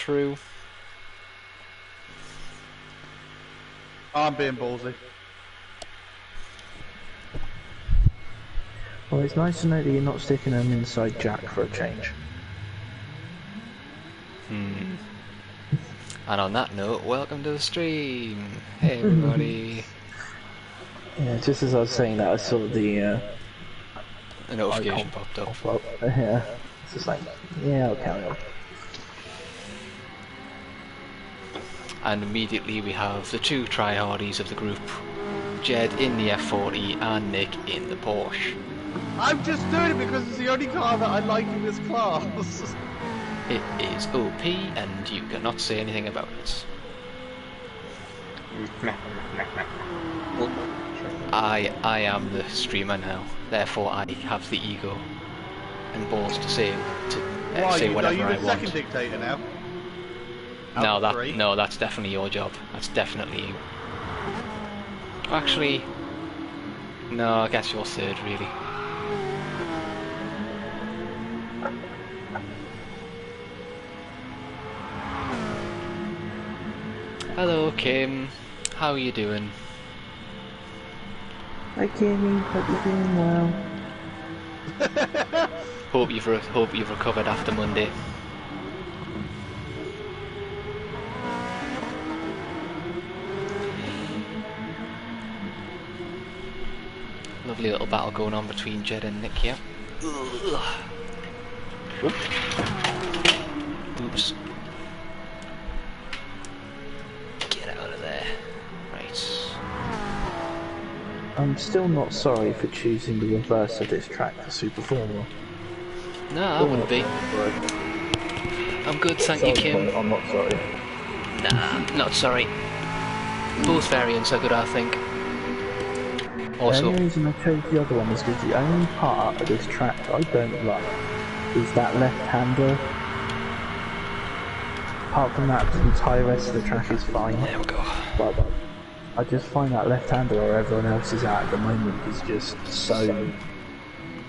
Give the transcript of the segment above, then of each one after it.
through. I'm being ballsy. Well, it's nice to know that you're not sticking an inside jack for a change. And on that note, welcome to the stream. Hey everybody. Yeah, just as I was saying that, I saw the A notification icon popped up. pop up. Yeah, it's just like, yeah, I'll carry on. And immediately we have the two tryhardies of the group, Jed in the F40 and Nick in the Porsche. I'm just doing it because it's the only car that I like in this class. It is OP and you cannot say anything about it. I am the streamer now, therefore I have the ego and balls to say whatever Are you I the want. second dictator now? No, that's definitely your job. That's definitely you. Actually, no, I guess you're third, really. Hello, Kim. How are you doing? Hi Kimmy, hope you're doing well. Hope you've recovered after Monday. Lovely little battle going on between Jed and Nick here. Oops. Get out of there. Right. I'm still not sorry for choosing the reverse of this track for Super Formula. No, I wouldn't be. I'm good, thank you, Kim. I'm not sorry. Nah, not sorry. Both variants are good, I think. Also, the only reason I chose the other one is because the only part of this track I don't like is that left-hander. Apart from that, the entire rest of the track is fine. there we go. But I just find that left-hander where everyone else is at the moment is just so...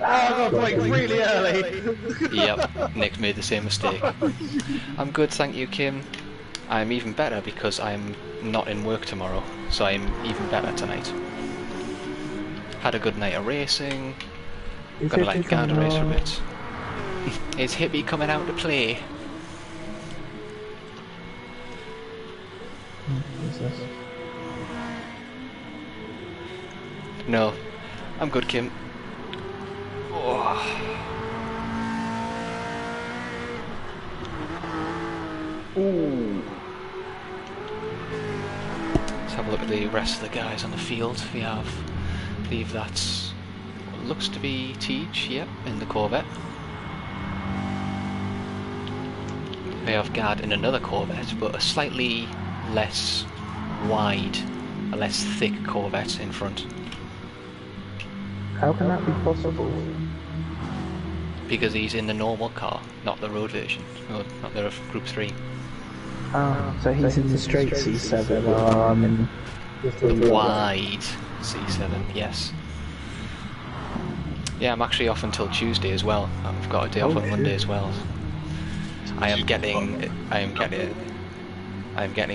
Oh, I got brake really early. Yep, Nick made the same mistake. I'm good, thank you, Kim. I'm even better because I'm not in work tomorrow, so I'm even better tonight. Had a good night of racing. Gonna let Garda race for a bit. Is Hippie coming out to play? What's this? No. I'm good, Kim. Oh. Ooh. Let's have a look at the rest of the guys on the field. We have, I believe that's what looks to be Teach, yep, in the Corvette. We have Gad in another Corvette, but a slightly less wide, a less thick Corvette in front. How can that be possible? Because he's in the normal car, not the road version, no, not the Group 3. So he's in the straight C7, while I'm in The wide C7, yes. Yeah, I'm actually off until Tuesday as well. I've got a day off on Monday as well. I am getting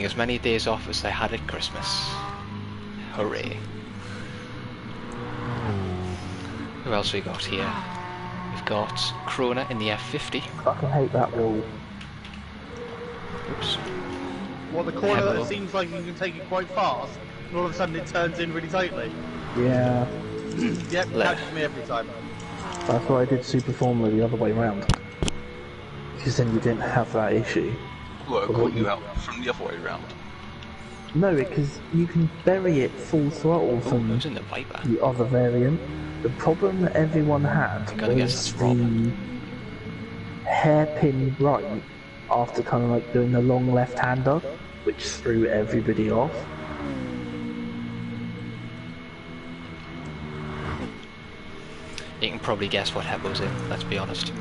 as many days off as I had at Christmas. Hooray. Who else we got here? We've got Krona in the F50. I fucking hate that wall. Oops. What, the corner Hello. that seems like you can take it quite fast, and all of a sudden it turns in really tightly? Yeah, Yep, catches me every time. that's why I did Super Formula the other way round. Because then you didn't have that issue. Well, I caught you out from the other way round. No, because you can bury it full throttle from Who's in the Viper? the other variant. The problem that everyone had gotta guess was it's the Rob. hairpin right after kind of like doing the long left-hander, which threw everybody off. You can probably guess what Heppo's in, let's be honest.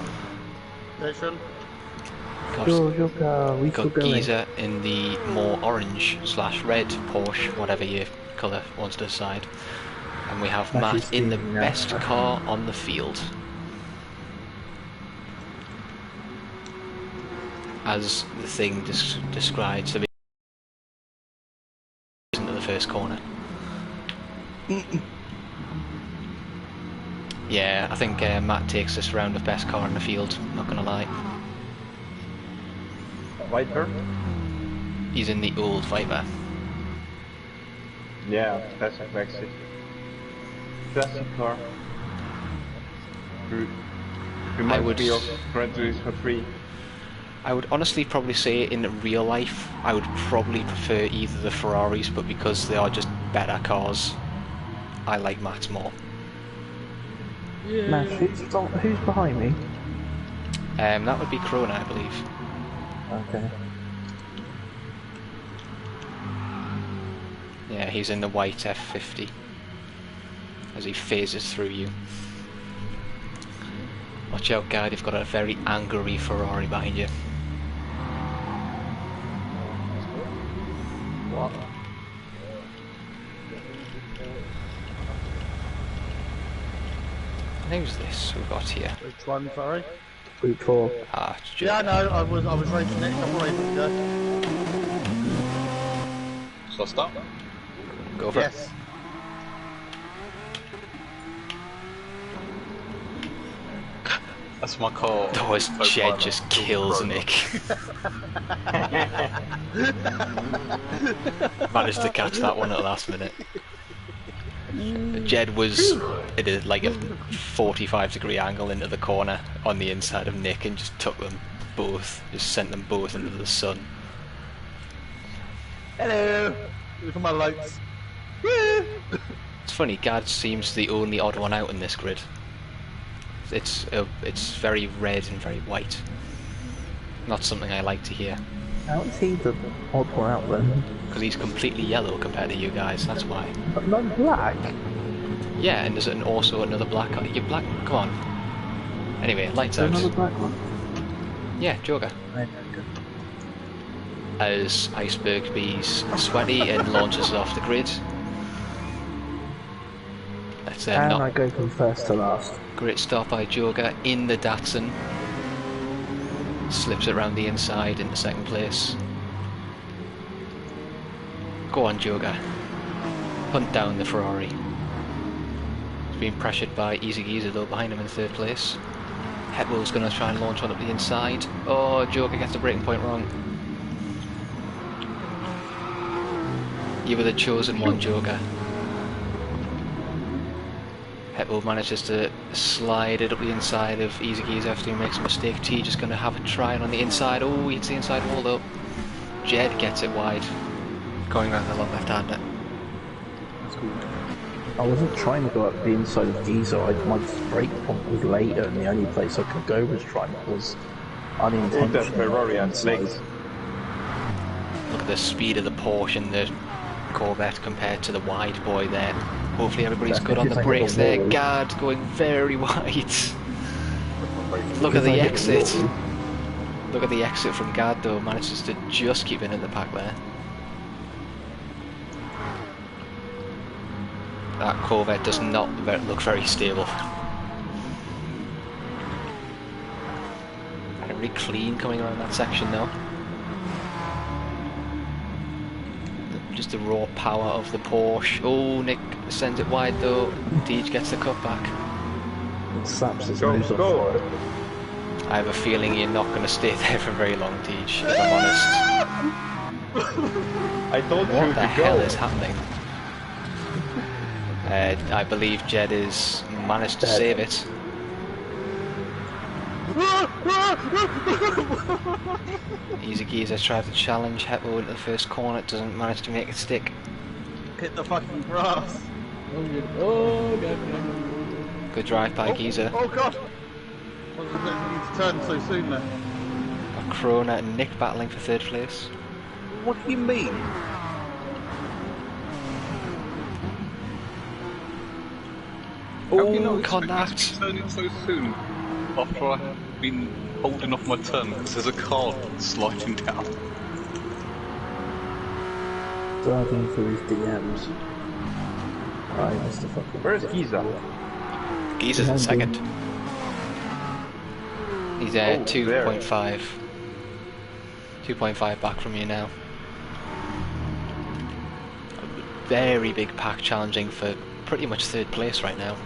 Station. We Got Giza in the more orange/red Porsche, whatever your colour wants to decide. And we have That is Matt in the the, best car on the field. as the thing describes, the into the first corner. Yeah, I think Matt takes this round of best car in the field, not gonna lie. Viper? He's in the old Viper. Yeah, classic exit. Classic car. Reminds me of Gran Turismo 3. I would honestly probably say in real life, I would probably prefer either the Ferraris, but because they are just better cars, I like Matt's more. Matt, who's behind me? That would be Krona, I believe. Okay. Yeah, he's in the white F50 as he phases through you. Watch out, guard, you've got a very angry Ferrari behind you. What? Who's this we've got here? Which one, sorry? Group 4. Ah, it's Yeah, I Joker. know, I was racing it a couple of races ago. So I start? Go for it. Yes. That's my car. Oh, his Jed just kills Nick. Managed to catch that one at the last minute. Jed was at like a 45-degree angle into the corner on the inside of Nick and just took them both, just sent them both into the sun. Hello! Look at my lights. Woo! It's funny, Gad seems the only odd one out in this grid. It's very red and very white. Not something I like to hear. How is he the odd one out then? Because he's completely yellow compared to you guys, that's why. But not black? Yeah, and there's also another black. You're black. Come on. Anyway, lights out. Another black one? Yeah, Joker. As Iceberg B's sweaty and launches off the grid. That's And not I go from first to last. great start by Joker in the Datsun. Slips it around the inside into second place. Go on, Joker. Hunt down the Ferrari. He's being pressured by Easy Geezer though behind him in third place. Hetwell's going to try and launch one up the inside. Oh, Joker gets the breaking point wrong. You were the chosen one, Joker. Hetwell manages to slide it up the inside of Easy Geezer after he makes a mistake. T just going to have a try on the inside. Oh, he hits the inside wall though. Jed gets it wide. Going around the long left-hander. That's good. I wasn't trying to go up the inside of Geezer. My break point was later, and the only place I could go was unintentional. That Ferrari and legs. Look at the speed of the Porsche and the Corvette compared to the wide boy there. Hopefully everybody's good on the brakes there. Guard going very wide. Look at the exit. Look at the exit from Guard though. Manages to just keep in the pack there. That Corvette does not look very stable. Very clean coming around that section though. Just the raw power of the Porsche. Oh, Nick sends it wide though. Deej gets the cut back. It slaps his Go, nose off go. for it. I have a feeling you're not going to stay there for very long, Deej, if I'm honest. I told What you the to hell go. is happening? I believe Jed has managed to save it. Easy Geezer tried to challenge Hetwell into the first corner, doesn't manage to make it stick. Hit the fucking grass. Oh, God. Good drive by Geezer. Oh god! I wasn't expecting you to turn so soon then. Krona and Nick battling for third place. What do you mean? How do you Oh, not contact! expect me to turn it so soon after I've been holding off my turn because there's a car sliding down. Driving through his DMs. Right, Mr. Fucking. Where's Giza? Geezer's in second. He's Oh, 2.5. 2.5 back from you now. Very big pack challenging for pretty much third place right now.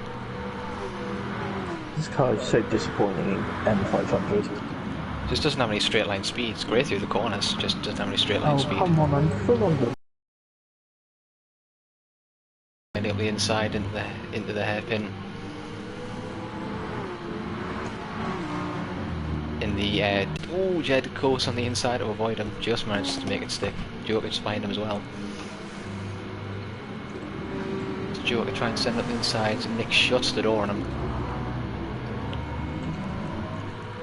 This car is so disappointing in M500. Just doesn't have any straight line speed. It's great through the corners, just doesn't have any straight line Oh, speed. come on, I'm full on the... And up the inside into the hairpin. In the oh, Jed course on the inside to avoid him. Just managed to make it stick. Joker just behind him as well. Joker trying to send it up the inside. Nick shuts the door on him.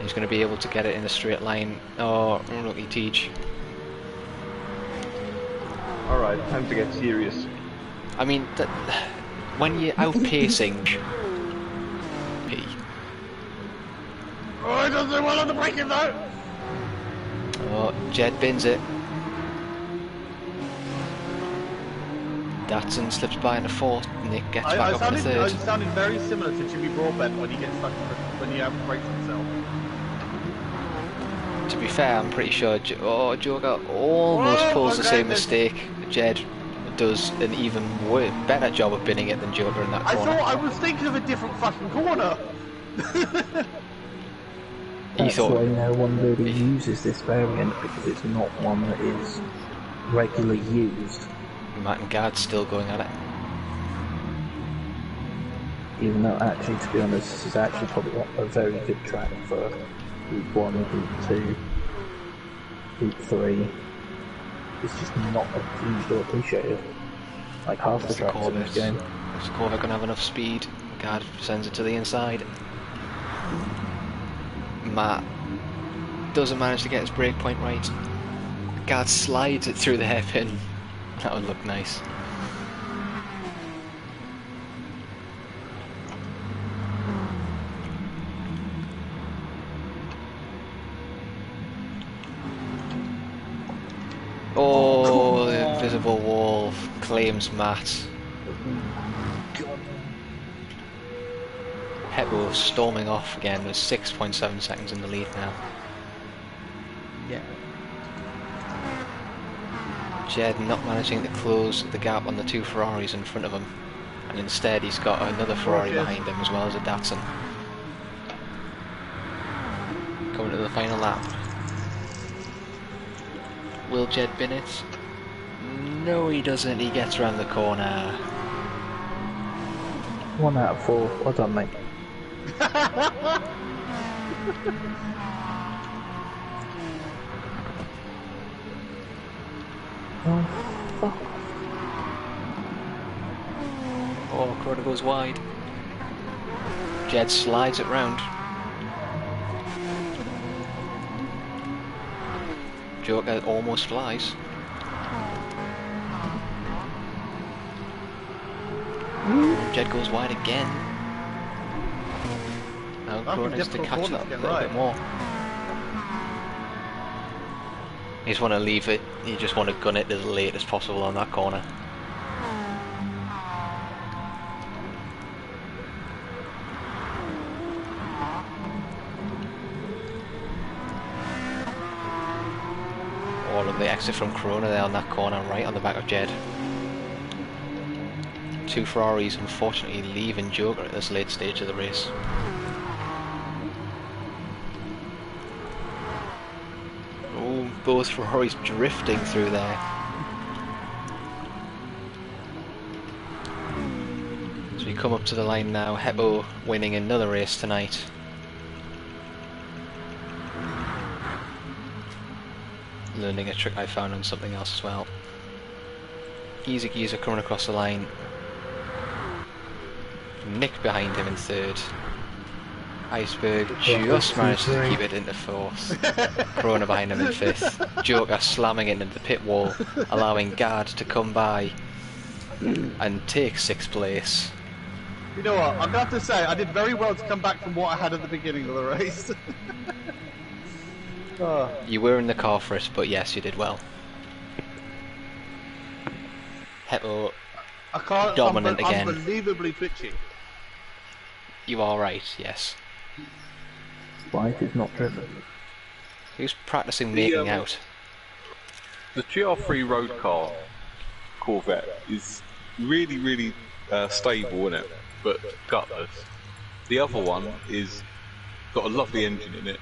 He's going to be able to get it in a straight line. Oh, unlucky Teach. Alright, time to get serious. I mean, when you're outpacing P. Oh, he doesn't do well on the braking though! Oh, Jed bins it. Datsun slips by in the fourth. Nick gets back up in the third. I sounded very similar to Jimmy Broadbent when he gets stuck when he outbrakes himself. To be fair, I'm pretty sure Joker almost pulls the same mistake. Jed does an even better job of binning it than Joker in that corner. I was thinking of a different fucking corner. That's why no one really uses this variant, because it's not one that is regularly used. Matt and Gard's still going at it. Even though, actually, to be honest, this is actually probably a very good track for Group 1, Group 2, Group 3. It's just not used or appreciated. Like half the tracks in this game. Is Corva going to have enough speed? Gard sends it to the inside. Matt doesn't manage to get his brake point right. Gard slides it through the hairpin. That would look nice. Oh, the invisible wall claims Matt. Heppo storming off again with 6.7 seconds in the lead now. Yeah. Jed not managing to close the gap on the two Ferraris in front of him, and instead he's got another Ferrari behind him as well as a Datsun. Coming to the final lap. Will Jed bin it? No, he doesn't. He gets around the corner. 1 out of 4. Well done, mate. Oh, fuck. Oh, Corda goes wide. Jed slides it round. Joker almost flies. Jed goes wide again. Now Corda needs to catch that a little bit more. You just want to leave it, you just want to gun it as late as possible on that corner. All of the exit from Corona there on that corner, right on the back of Jed. Two Ferraris unfortunately leaving Joker at this late stage of the race. Oh, both Ferraris drifting through there. As we come up to the line now, Heppo winning another race tonight. Learning a trick I found on something else as well. Easy Geezer coming across the line. Nick behind him in third. Iceberg just managed to keep it into fourth. Corona behind him in fifth. Joker slamming it into the pit wall, allowing Gard to come by and take sixth place. You know what, I'm going to have to say, I did very well to come back from what I had at the beginning of the race. Oh. You were in the car for it, but yes, you did well. Heppo dominant again. Unbelievably twitchy. You are right, yes. Why is it not driven? Who's practicing making out? The GR3 road car Corvette is really stable, isn't it? But gutless. The other one is got a lovely engine in it,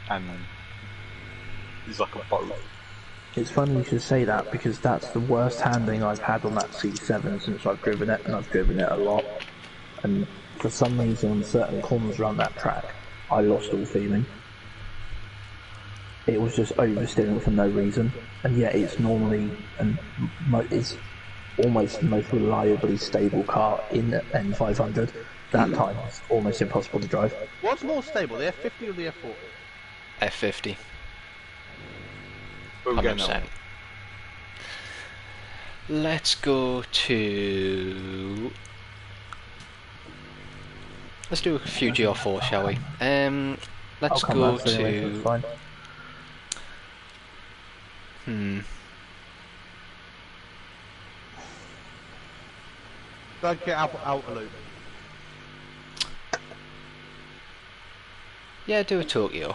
and is like a boat. It's funny you should say that because that's the worst handling I've had on that C7 since I've driven it, and I've driven it a lot. And for some reason, on certain corners around that track, I lost all feeling. It was just oversteering for no reason, and yet it's normally it's almost the most reliably stable car in N500. That time it's almost impossible to drive. What's more stable, the F50 or the F40? F50. We'll get now. 100%. Let's go to... Let's do a few GR4, shall we? Let's go to... Fine. Don't get out a loop. Yeah, do a Tokyo.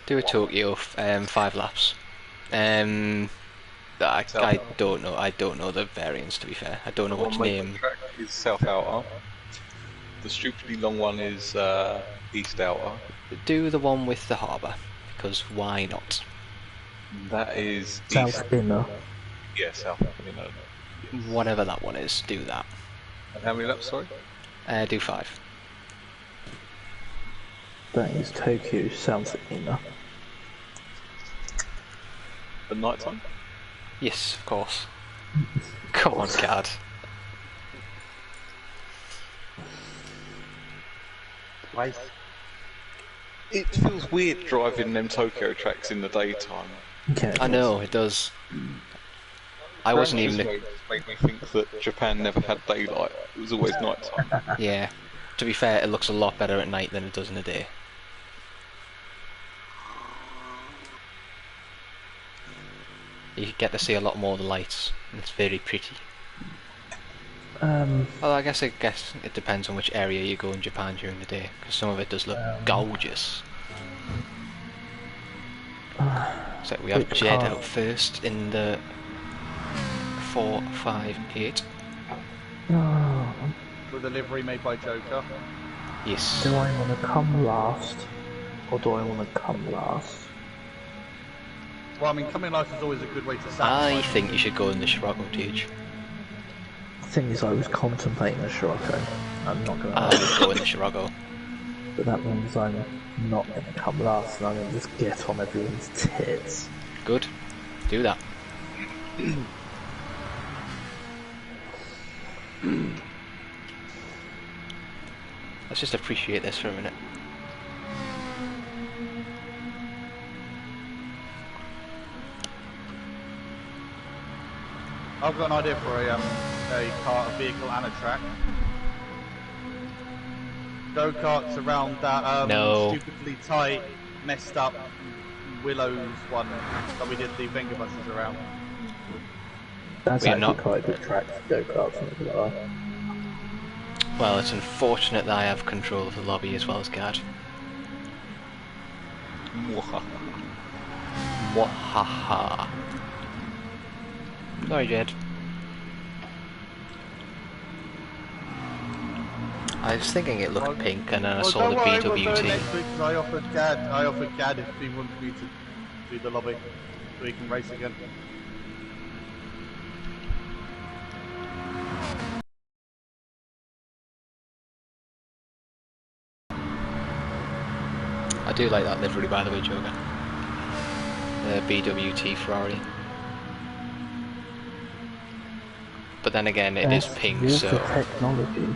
Do a Tokyo, 5 laps. I don't know. I don't know the variants, to be fair. I don't know which name. Track is South Outer. The stupidly long one is East Outer. Do the one with the harbour, because why not? That is South East. Inner. Yeah, South Inner. Whatever that one is, do that. And how many laps? Sorry. Do 5. That is Tokyo South Inner. At night time. Yes, of course. Come on, Cad. Right. It feels weird driving them Tokyo tracks in the daytime. Yeah, I know, it does. I wasn't even... Gran Turismo made me think that Japan never had daylight. It was always night time. Yeah. To be fair, it looks a lot better at night than it does in the day. You get to see a lot more of the lights, and it's very pretty. Well, I guess it depends on which area you go in Japan during the day, because some of it does look gorgeous. So we have Jed out first in the 4, 5, 8. With a livery made by Joker. Yes. Do I want to come last, or do I want to come last? Well, I mean, coming last is always a good way to I sacrifice. think you should go in the Scirocco Tige. The thing is, I was contemplating a Scirocco. I'm not going I to, would go in the Scirocco. but that means I'm not going to come last, and I'm going to just get on everyone's tits. Good. Do that. Let's just appreciate this for a minute. I've got an idea for a car, a vehicle and a track. Go-karts around that No. stupidly tight, messed up Willows one that we did the Venga buses around. That's We are actually not- quite a good track to go karts and everything like that. Well, it's unfortunate that I have control of the lobby as well as Gad. Mwahaha. Sorry, Jed. I was thinking it looked pink, and then I saw the don't worry, we'll do it BWT. next week, 'cause I offered Gad if he wanted me to do the lobby, so he can race again. I do like that livery, by the way, Joker. The BWT Ferrari. But then again, it is pink, Water so... technology.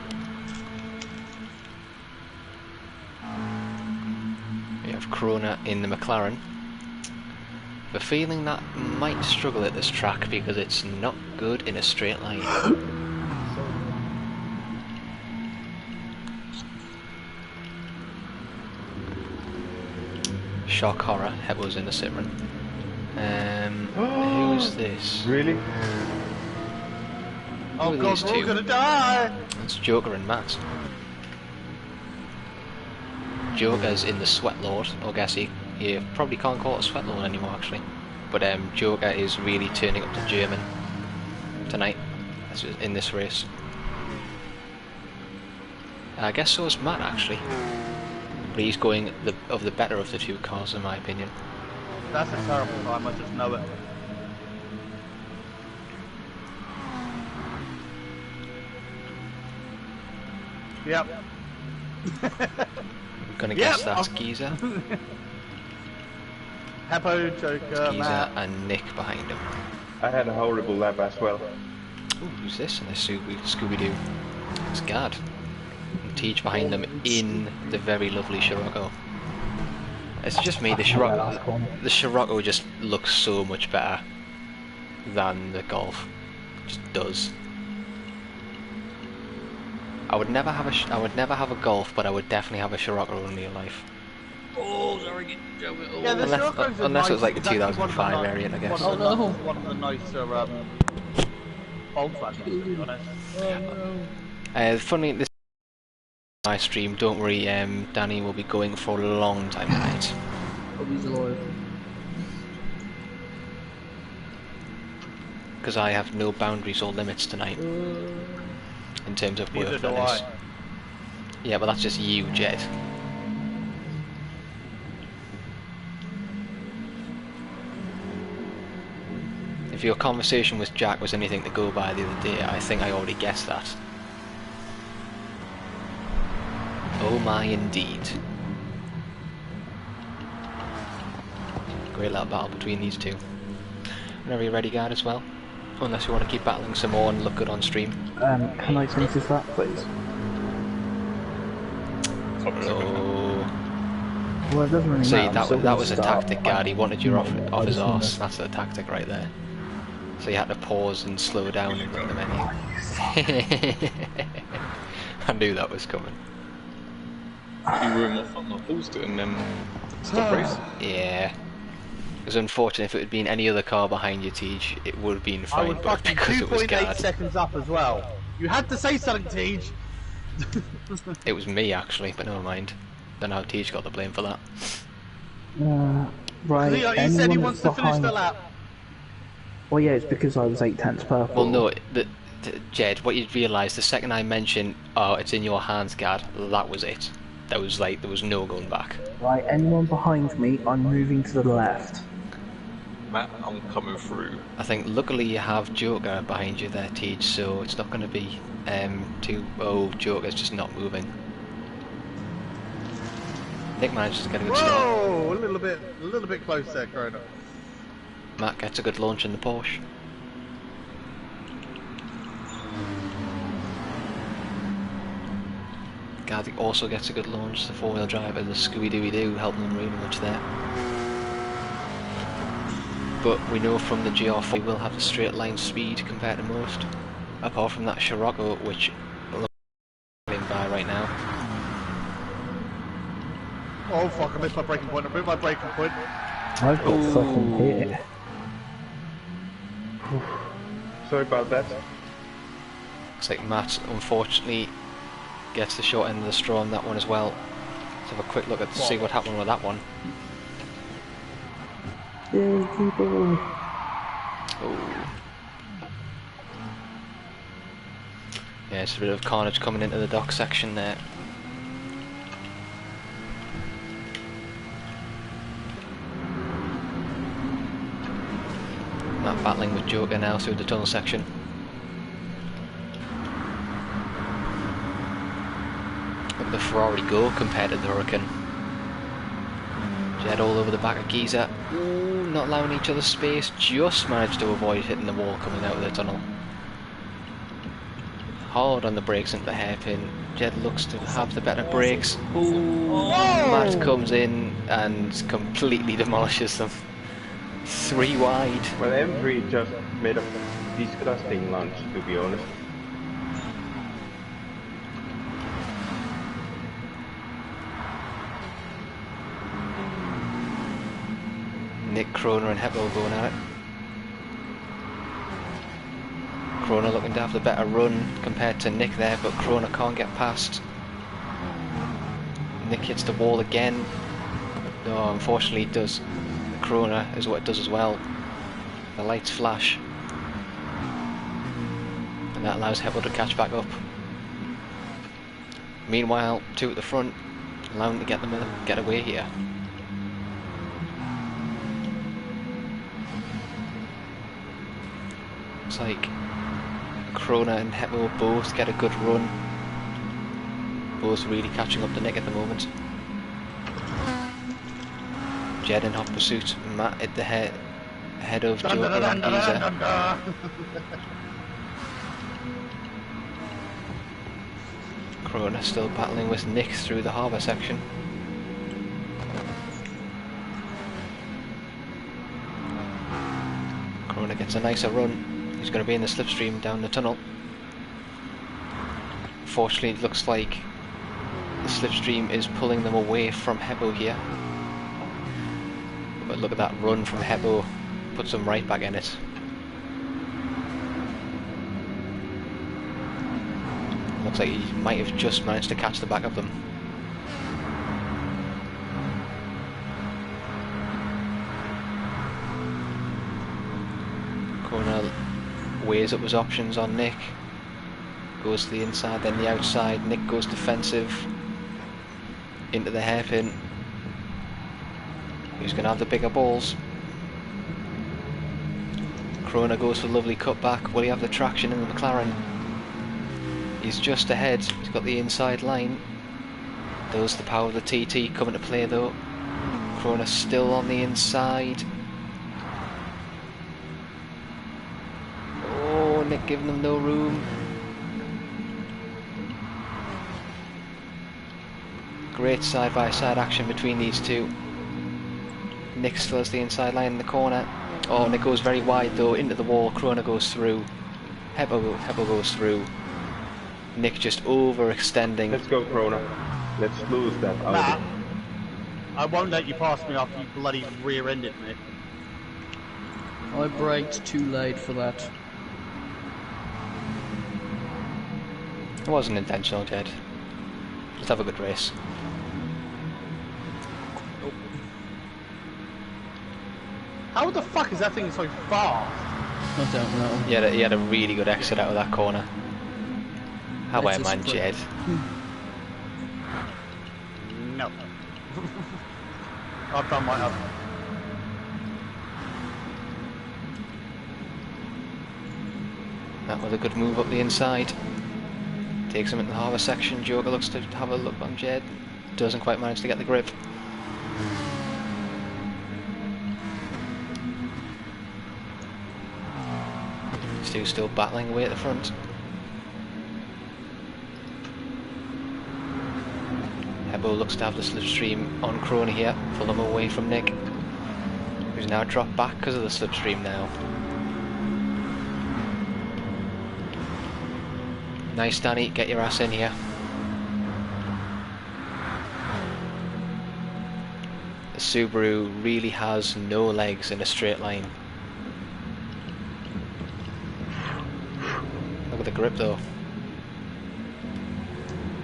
We have Corona in the McLaren. The feeling that might struggle at this track because it's not good in a straight line. Shock horror, Hebo's in the Citroen. Who's this? Really? Oh Who are god, these we're all two? gonna die! It's Joker and Matt. Joker's in the Sweat Lord, or guess he You probably can't call it a sweat lord anymore, actually. But Joker is really turning up the German tonight in this race. I guess so is Matt, actually. But he's going of the better of the two cars, in my opinion. That's a terrible time, I just know it. Yep. I'm gonna guess that's Giza. Heppo, Joker, Giza Matt. and Nick behind him. I had a horrible lap as well. Ooh, who's this in the Scooby-Doo? It's Gad. And Teach behind them in the very lovely Scirocco. It's just me, the Scirocco just looks so much better than the Golf. It just does. I would never have a Golf, but I would definitely have a Scirocco in real life. Oh, sorry. Yeah, the Scirocco's Unless it was like the it's actually 2005 variant, I guess. One of the nicer Volkswagens, to be honest. Funny, this my stream. Don't worry, Danny will be going for a long time tonight. Because I have no boundaries or limits tonight in terms of Neither do worthiness. I. Yeah, but that's just you, Jed. If your conversation with Jack was anything to go by the other day, I think I already guessed that. Oh my, indeed. Great little battle between these two. Whenever you're ready, guard, as well. Unless you want to keep battling some more and look good on stream. Can I finish this lap, please? Oh. Well, it doesn't really See, matter. that was a tactic, guard. He wanted you off his arse. That's the tactic right there. So you had to pause and slow down and run the menu. I knew that was coming. You were more fun. I paused it and then stopped racing. Yeah. It was unfortunate. If it had been any other car behind you, Tej, it would have been I fine, was but fucking because it was 2.8 guard. seconds up as well. You had to say something, Tej. It was me, actually, but never mind. Don't know how Tej got the blame for that. Right, He said he anyone wants to finish behind... the lap. Well, yeah, it's because I was 8/10 purple. Well, no, Jed, what you'd realise, the second I mentioned, oh, it's in your hands, guard, that was it. There was no going back. Right, anyone behind me, I'm moving to the left. Matt, I'm coming through. I think luckily you have Joker behind you there, Tej, so it's not going to be too... Oh, Joker's just not moving. Nick manages to get a good start. Whoa! A little bit close there, Corona. Matt gets a good launch in the Porsche. Gardy also gets a good launch, the four-wheel driver, the Scooby-Doo helping them really much there. But we know from the GR4 we will have a straight line speed compared to most. Apart from that Scirocco, which looks by right now. Oh fuck, I missed my braking point. I've got fucking hit. Sorry about that. Looks like Matt, unfortunately, gets the short end of the straw on that one as well. Let's have a quick look at see what happened with that one. Yay, people! Oh. Yeah, it's a bit of carnage coming into the dock section there. Matt battling with Joker now through the tunnel section. Look at the Ferrari go compared to the Hurricane. Jed all over the back of Giza. Ooh, not allowing each other space. Just managed to avoid hitting the wall coming out of the tunnel. Hard on the brakes into the hairpin. Jed looks to have the better brakes. Ooh, Matt comes in and completely demolishes them. 3 wide. Well, M3 just made a disgusting lunch, to be honest. Nick, Kroner and Heppo going at it. Kroner looking to have the better run compared to Nick there, but Kroner can't get past. Nick hits the wall again. No, unfortunately it does. The Corona is what it does as well. The lights flash. And that allows Heppo to catch back up. Meanwhile, 2 at the front, allowing to get away here. Looks like Corona and Heppo both get a good run. Both really catching up to Nick at the moment. Jed in hot pursuit, Matt at the head of Joker and Giza. Corona still battling with Nick through the harbour section. Corona gets a nicer run. He's going to be in the slipstream down the tunnel. Fortunately, it looks like the slipstream is pulling them away from Heppo here. But look at that run from Heppo, puts them right back in it. Looks like he might have just managed to catch the back of them. Corona weighs up his options on Nick. Goes to the inside, then the outside. Nick goes defensive. Into the hairpin. Who's going to have the bigger balls? Corona goes for a lovely cutback. Will he have the traction in the McLaren? He's just ahead. He's got the inside line. There's the power of the TT coming to play though. Corona still on the inside. Oh, Nick giving them no room. Great side-by-side action between these two. Nick still has the inside line in the corner. Oh, Nick goes very wide though, into the wall. Corona goes through. Heppo goes through. Nick just overextending. Let's go, Corona. Let's lose that Audi. Matt, I won't let you pass me after you bloody rear-ended me. I braked too late for that. It wasn't intentional, Jed. Just have a good race. How the fuck is that thing so fast? I don't know. He had a really good exit out of that corner. How I It's a man, sprint. Jed. No. I've done my other. That was a good move up the inside. Takes him into the harbour section. Joker looks to have a look on Jed. Doesn't quite manage to get the grip. Stu's still battling away at the front. Heppo looks to have the slipstream on Corona here, pull him away from Nick, who's now dropped back because of the slipstream now. Nice, Danny, get your ass in here. The Subaru really has no legs in a straight line. Look at the grip though.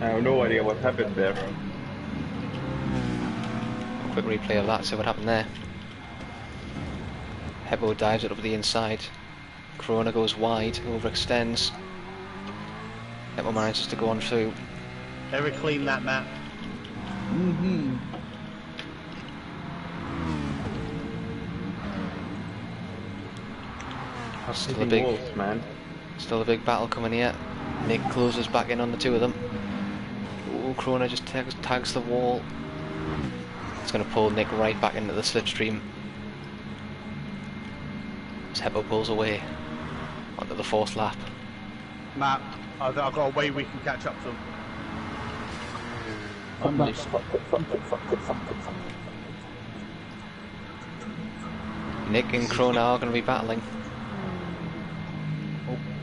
I have no idea what happened there. Quick replay of that, see what happened there. Heppo dives it up the inside. Corona goes wide, overextends. Heppo manages to go on through. Eric, clean that, Matt. Mm-hmm. Still a Hitting big, walls, man. still a big battle coming here. Nick closes back in on the two of them. Ooh, Corona just tags the wall. It's going to pull Nick right back into the slipstream. As Heppo pulls away onto the fourth lap. Matt, I've got a way we can catch up to him. I'm nice. Nick and Corona are going to be battling.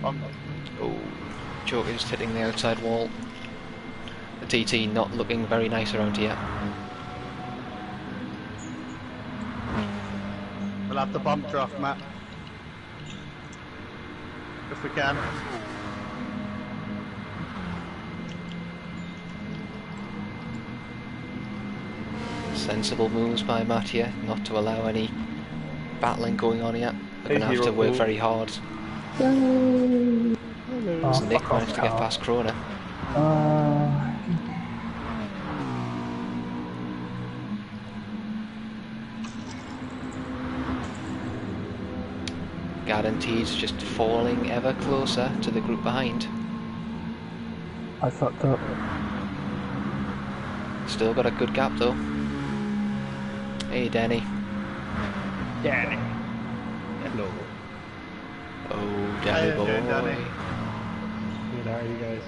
Oh, Joker just hitting the outside wall. The TT not looking very nice around here. We'll have to bump draft, Matt. If we can. Sensible moves by Matt here, not to allow any battling going on here. They're going to have to Hero work Pool. very hard. Oh, As Nick fuck off, managed to get car. past Krona. Guarantees just falling ever closer to the group behind. I fucked up. Still got a good gap though. Hey Danny. Danny. Hello. Oh, How Danny you boy. doing, Danny? Good, how are you guys?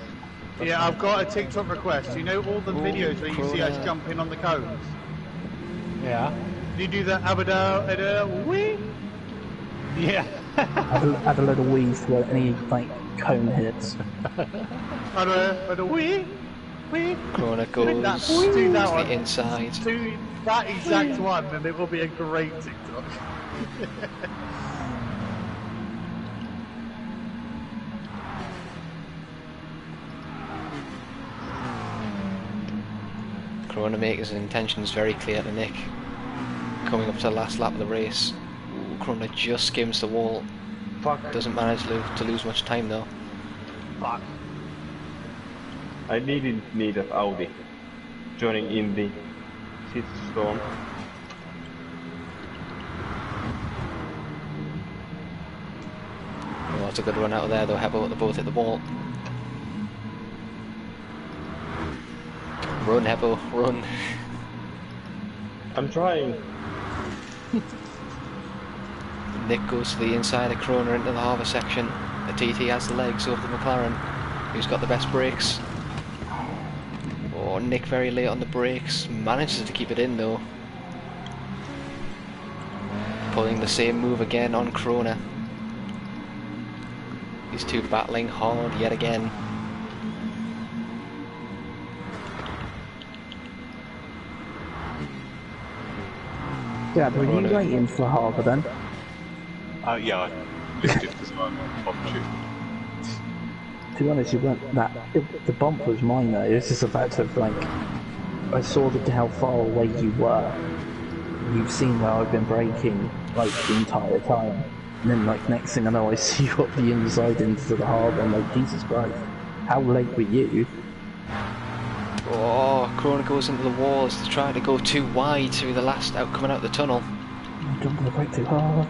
Yeah, I've got a TikTok request. You know all the videos where you see us Corona. jumping on the cones? Yeah. Do you do the abada, wee? Yeah. Add a little wheeze for any like cone hits. Abada, wee? Wee? Krona Do that, goes do to that the one. inside. Do that exact one, and it will be a great TikTok. Krona makes his intentions very clear to Nick. Coming up to the last lap of the race. Ooh, Krona just skims the wall. Fuck. Doesn't manage to lose much time though. Fuck. I needed need of Audi. Joining in the shitstorm. Oh, that's a good run out of there though. Hebo, they both hit the wall. Run, Hebo, run. I'm trying. Nick goes to the inside of Krona into the harbour section. The TT has the legs over the McLaren. Who's got the best brakes? Oh, Nick very late on the brakes. Manages to keep it in though. Pulling the same move again on Krona. These two battling hard yet again. Yeah, were you waiting for Harbour then? Yeah, I lifted because I'm on shoot. To be honest, you weren't that. The bump was mine though. It was just a fact of like, I saw how far away you were. You've seen where I've been braking like the entire time, and then like next thing I know, I see you up the inside into the harbour. I'm like, Jesus Christ, how late were you? Oh, Krona goes into the walls to try to go too wide through the last out coming out the tunnel. I don't want to brake too hard.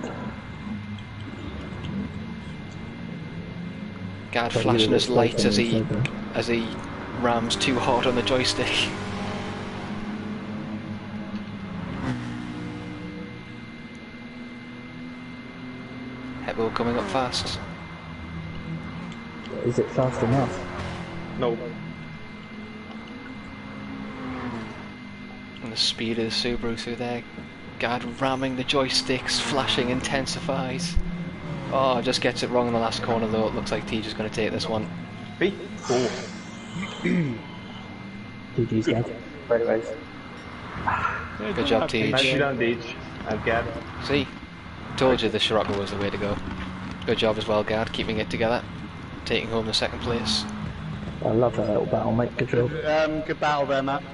Guard Try to flashing get a his bit lights closer on the as he rams too hard on the joystick. Hebo coming up fast. Is it fast enough? No. And the speed of the Subaru through there. Guard ramming the joysticks, flashing intensifies. Oh, just gets it wrong in the last corner though. It looks like Tej is going to take this one. Hey. Oh. GG's dead. Right away. Good job, Tej. Nicely done, Deej. And Gad. See? Told you the Scirocco was the way to go. Good job as well, Guard, keeping it together. Taking home the second place. I love that little battle, mate. Good job. Good battle there, Matt.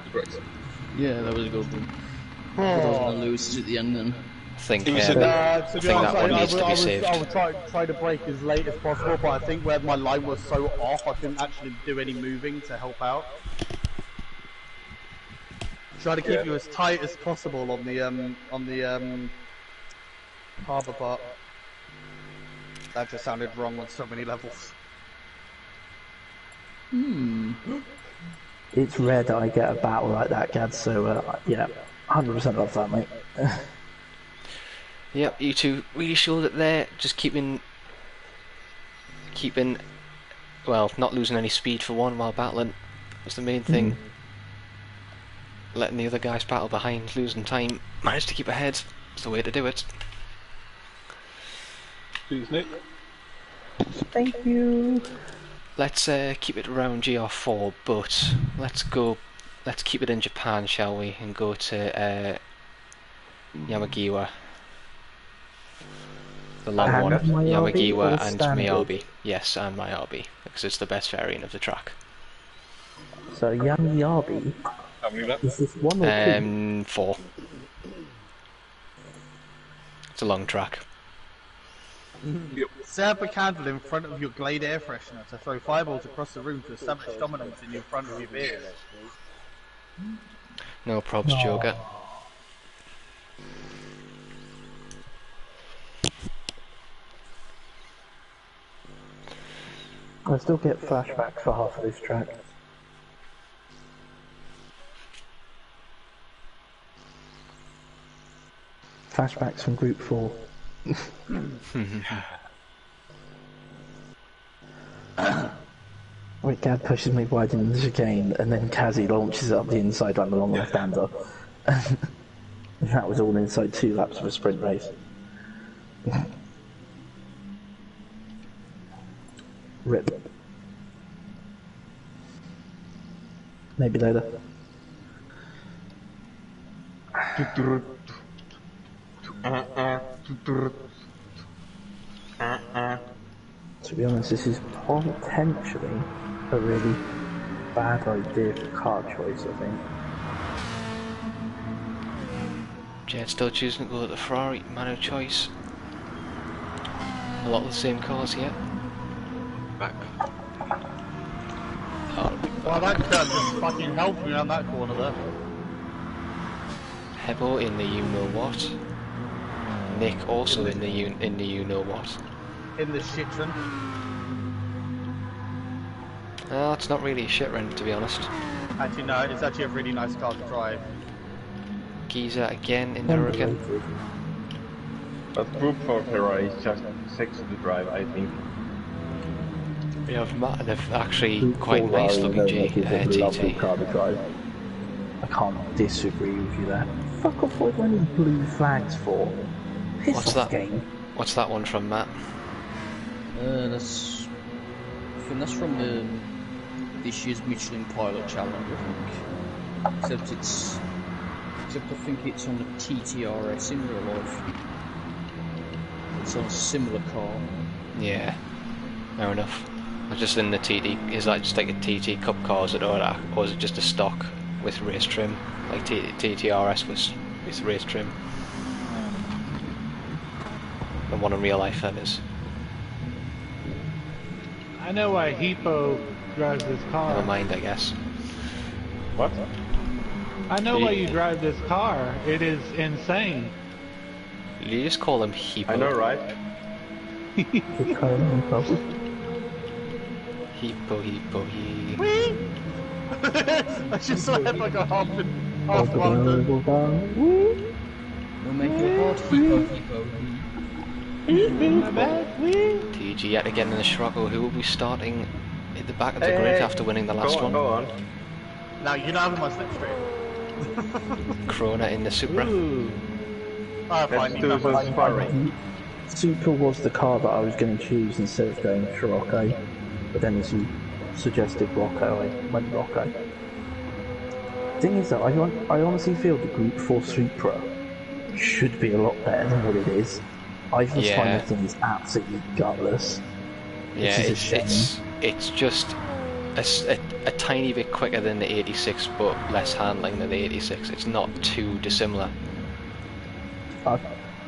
Yeah, that was a good one. I was going to lose at the end then. I think, It was To I be think honest, that one needs to be saved. I would try to break as late as possible, but I think where my line was so off, I couldn't actually do any moving to help out. Try to keep you as tight as possible on the harbour part. That just sounded wrong on so many levels. It's rare that I get a battle like that, Gad, so yeah, 100% love that, mate. Yep, you two really showed it there. Just keeping, well, not losing any speed for one while battling was the main thing. Letting the other guys battle behind, losing time. Managed to keep ahead. It's the way to do it. Please, Nick. Thank you. Let's keep it around GR4, but let's keep it in Japan, shall we? And go to Yamagiwa. The long And one. Miyabi or Yamagiwa and standard? Miyabi. Yes, and Miyabi, because it's the best variant of the track. So, Young Yabi. many laps? Is this one or two? 4. It's a long track. Set up a candle in front of your Glade air freshener to throw fireballs across the room to establish dominance in your front of your vehicle. No probs, Joker. I still get flashbacks for half of this track. Flashbacks from Group 4. Wait, Gad pushes me wide in the chicane, and then Kazzy launches up the inside on the long left-hander. That was all inside 2 laps of a sprint race. Rip. Maybe later. To be honest, this is potentially a really bad idea for car choice, I think. Jed still choosing to go with the Ferrari, man of choice. A lot of the same cars here. Back. Oh, Well, that cat just fucking helped me on that corner there. Hebo in the you know what. Nick also in the you know what. In the shit run. Oh, it's not really a shit run, to be honest. Actually, no, it's actually a really nice car to drive. Giza again in the Hurricane. But Group 4 Ferrari is just sexy to drive, I think. We have they've actually quite nice looking Lovely TT. car to drive. I can't disagree with you there. Fuck off, what do I need blue flags for? Piss What's off that? game. What's that one from, Matt? That's. I think that's from this year's Michelin Pilot Challenge. I think. Except I think it's on the TTRS in real life. It's on a similar car. Yeah, fair enough. I was just in the TT. Is that just like a TT Cup car, or is it just a stock with race trim, like TTRS with race trim? The one in real life, that is. I know why Hippo drives this car. Never mind, I guess. What? I know why you drive this car. It is insane. You just call him Hippo. I know, right? Hippo, he. I just saw him like a half one. No make your heart hippo. TG yet again in the struggle. Who will be starting at the back of the grid after winning the last one? Go on. Now, you don't have him on slipstream. Krona in the Supra. Oh, fine, Let's you do can some have him. sparring. Super was the car that I was going to choose instead of going Scirocco, but then as you suggested Rocco, I went Rocco. Thing is though, I honestly feel the Group 4 Supra should be a lot better than what it is. I just find the thing is absolutely gutless. Yeah, it's just a tiny bit quicker than the 86, but less handling than the 86. It's not too dissimilar. But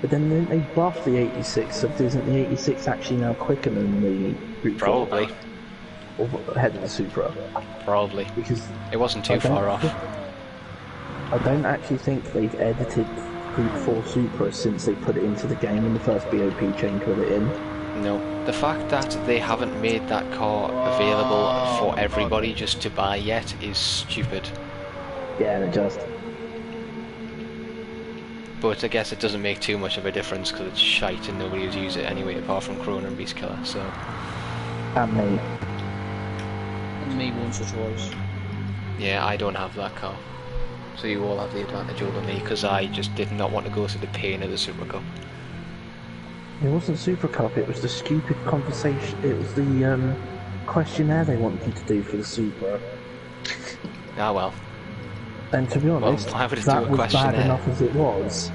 then they buffed the 86, so isn't the 86 actually now quicker than the Group 4? Probably. Or ahead of the Supra? Probably. Because it wasn't too far off. I don't actually think they've edited Group 4 Supra since they put it into the game when the first BOP chain put it in. No. The fact that they haven't made that car available for everybody just to buy yet is stupid. Yeah, and it just... But I guess it doesn't make too much of a difference because it's shite and nobody would use it anyway apart from Krona and Beastkiller, so... And me. And me once or twice. Yeah, I don't have that car. So you all have the advantage over me because I just did not want to go through the pain of the Super Cup. It wasn't Super Cup, it was the stupid conversation, it was the questionnaire they wanted you to do for the Supra. Ah well. And to be honest, why would it that do a was questionnaire? bad enough as it was.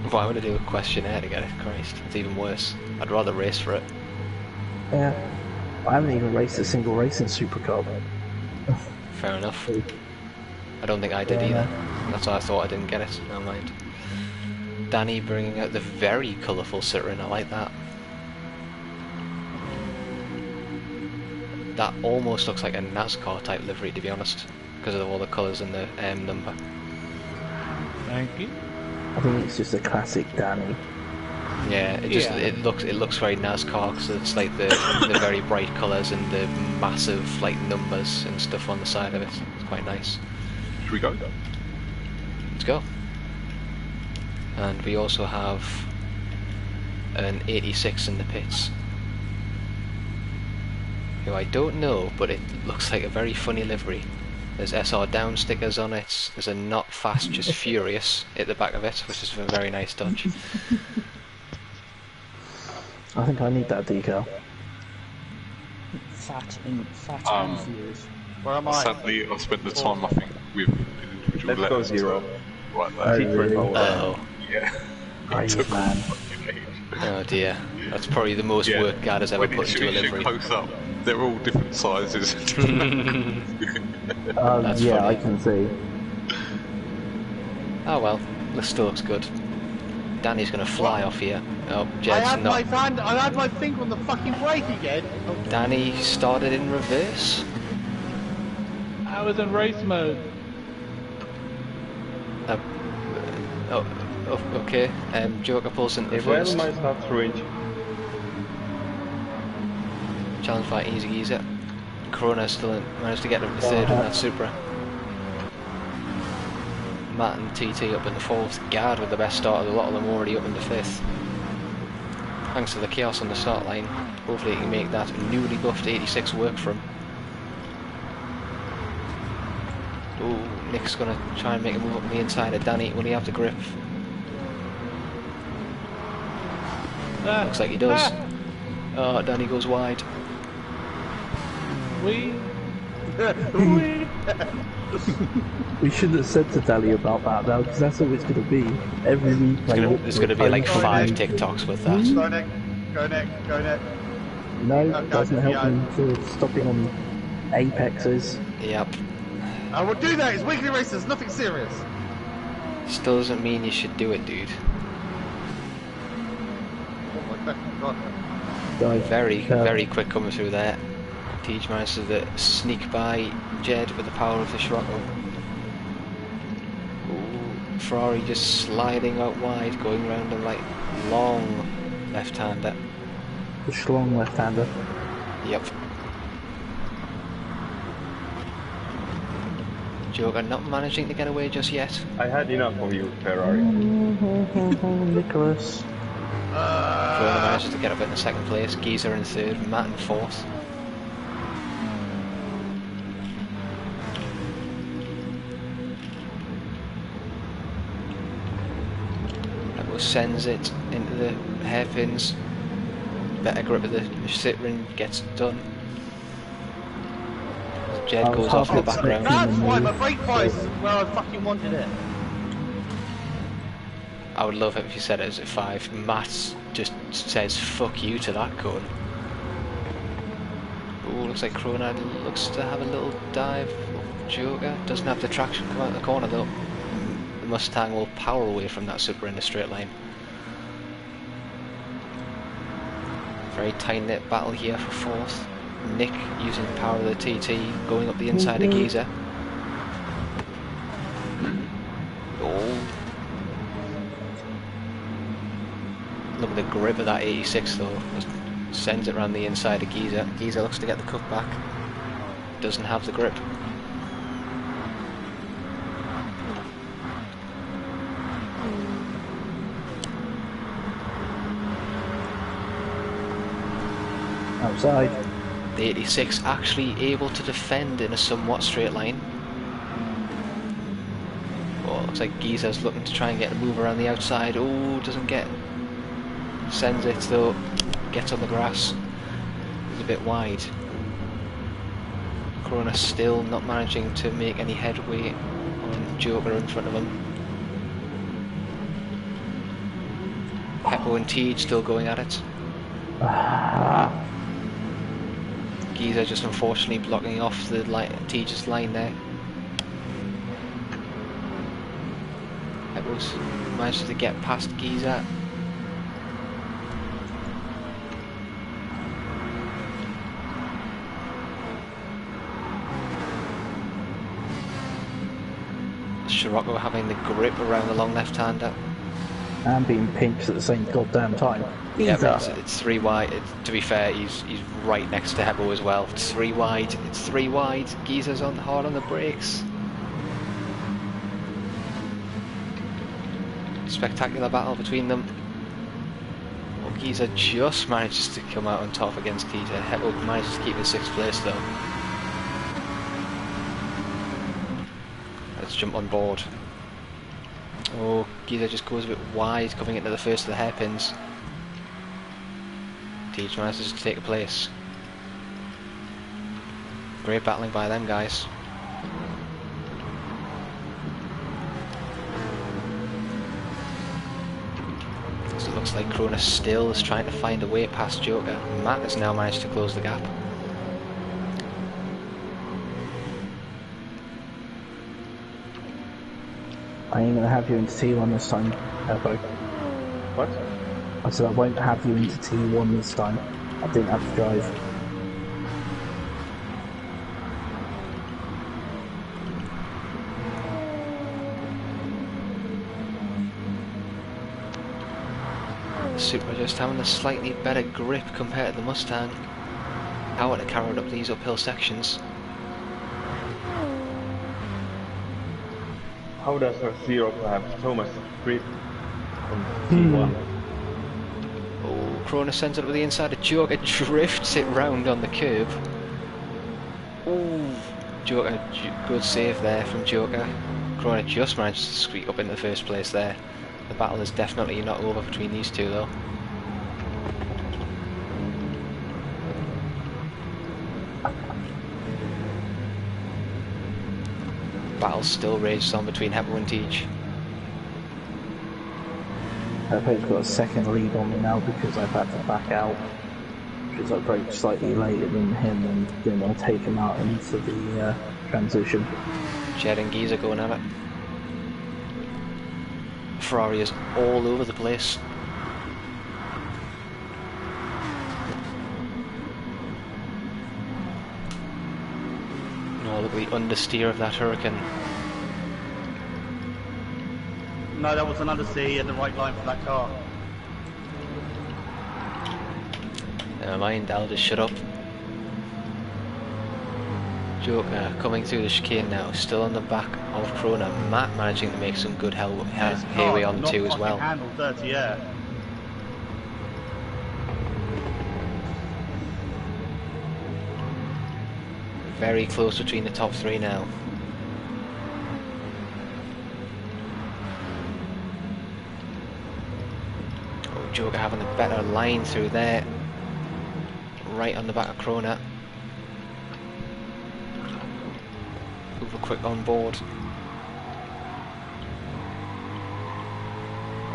Why would I do a questionnaire to get it? Christ, it's even worse. I'd rather race for it. Yeah. I haven't even raced a single race in Super Cup. Fair enough. I don't think I did Yeah. either. That's why I thought I didn't get it. Never mind. Danny bringing out the very colourful Citroen. I like that. That almost looks like a NASCAR type livery, to be honest, because of all the colours and the number. Thank you. I think it's just a classic Danny. Yeah, it looks very NASCAR because it's like the very bright colours and the massive like numbers and stuff on the side of it. It's quite nice. Should we go? Let's go. And we also have an 86 in the pits, who I don't know, but it looks like a very funny livery. There's SR down stickers on it. There's a not fast, just furious at the back of it, which is a very nice touch. I think I need that decal. Fat and furious. Where am I? Sadly, I spent the time, I think, with individual Let's go letters. zero. Right there. Really? Oh, Yeah. Brave man. oh dear. That's probably the most work Gad has ever When put you into a shoot livery. close up, they're all different sizes. That's Yeah, funny. I can see. Oh well, this still looks good. Danny's gonna fly off here. Oh, I Jed's had not. I had my finger on the fucking brake again. Oh, Danny started in reverse. I was in race mode. Okay. Joker pulls into If well, first. mine's not through inch. Challenge by Easy Geezer. Corona still managed to get up to third in that Supra. Matt and TT up in the fourth. Gard with the best start of the lot of them already up in the fifth. Thanks to the chaos on the start line. Hopefully he can make that newly buffed 86 work for him. Ooh, Nick's gonna try and make a move up on the inside of Danny. Will he have the grip? Looks like he does. Oh, Danny goes wide. We We shouldn't have said to Dali about that though, because that's all it's going to be. Every replay. There's gonna be like 5 TikToks with that. go Nick, go Nick, go Nick. No, Okay, doesn't help yeah. him for stopping on apexes. Yep. I will do that. It's weekly races, nothing serious. Still doesn't mean you should do it, dude. Oh my god. Dive. Very quick coming through there. Teach manages to sneak by Jed with the power of the Scirocco. Ooh, Ferrari just sliding out wide, going around a like long left-hander. The schlong left-hander. Yep. Joker not managing to get away just yet. I had enough of you, Ferrari. Nicholas. Corona manages to get up in the second place. Geezer in third, Matt in fourth. Sends it into the hairpins. Better grip of the Citroen, gets it done. Jed goes off in the background. That's why my brake price is where I fucking wanted it. I would love it if you said it as a 5. Matt just says fuck you to that cone. Ooh, looks like Corona looks to have a little dive. Joker doesn't have the traction come out of the corner though. The Mustang will power away from that Supra in a straight line. Very tight-knit battle here for fourth. Nick using the power of the TT, going up the inside of Geezer. Oh. Look at the grip of that 86 though. Just sends it around the inside of Geezer. Geezer looks to get the cut back. Doesn't have the grip. Outside. The 86 actually able to defend in a somewhat straight line. Oh, looks like Geezer's looking to try and get a move around the outside. Oh, doesn't get. Sends it though. Gets on the grass. It's a bit wide. Corona still not managing to make any headway on Joker in front of him. Peppo and Teej still going at it. Geezer just unfortunately blocking off the Teej's line there. goes. Manages to get past Giza. Scirocco having the grip around the long left-hander. And being pinched at the same goddamn time. Yeah, Giza. but it's 3 wide. To be fair, he's right next to Hebo as well. It's 3 wide. It's 3 wide. Giza's hard on the brakes. Spectacular battle between them. Well, Giza just manages to come out on top against Giza. Hebo manages to keep in 6th place though. Let's jump on board. Oh, Giza just goes a bit wide coming into the first of the hairpins. Teach manages to take a place. Great battling by them guys. So it looks like Krona still is trying to find a way past Joker. Matt has now managed to close the gap. I ain't gonna have you into T1 this time, Hebo. What? I said I won't have you into T1 this time. I didn't have to drive. The Supra just having a slightly better grip compared to the Mustang. Power to carry it up these uphill sections. How does a Zero have so much grip on T1? Oh, Krona sends it with the inside of Joker, drifts it round on the curb. Ooh, Joker, good save there from Joker. Krona just managed to squeak up in the first place there. The battle is definitely not over between these two though. Battle still rages on between Hebo and Teach. Hebo's got a second lead on me now because I've had to back out. Because I braked slightly later than him and didn't want to take him out into the transition. Jed and Giza going at it. Ferrari is all over the place. Oh, look at the understeer of that Hurricane. No, that was an understeer. He had the right line for that car. Never mind, I'll just shut up. Joker coming through the chicane now, still on the back of Krona. Matt managing to make some good headway on two as well. Handle dirty, yeah. Very close between the top 3 now. Oh, Joker having a better line through there. Right on the back of Krona. Over quick on board.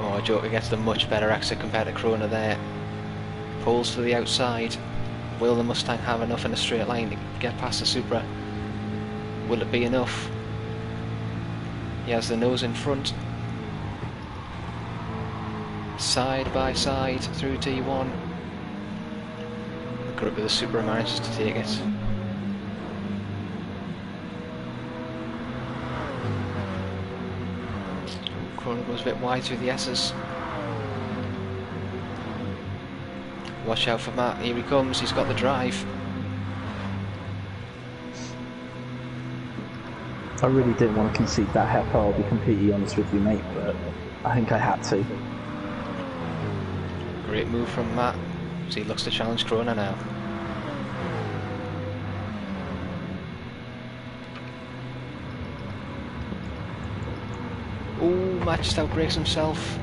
Oh, Joker gets the much better exit compared to Krona there. Pulls to the outside. Will the Mustang have enough in a straight line to get past the Supra? Will it be enough? He has the nose in front. Side by side through T1. The grip of the Supra manages to take it. Krona goes a bit wide through the S's. Watch out for Matt, here he comes, he's got the drive. I really didn't want to concede that Hebo, I'll be completely honest with you, mate, but I think I had to. Great move from Matt, as he looks to challenge Krona now. Ooh, Matt just outbrakes himself.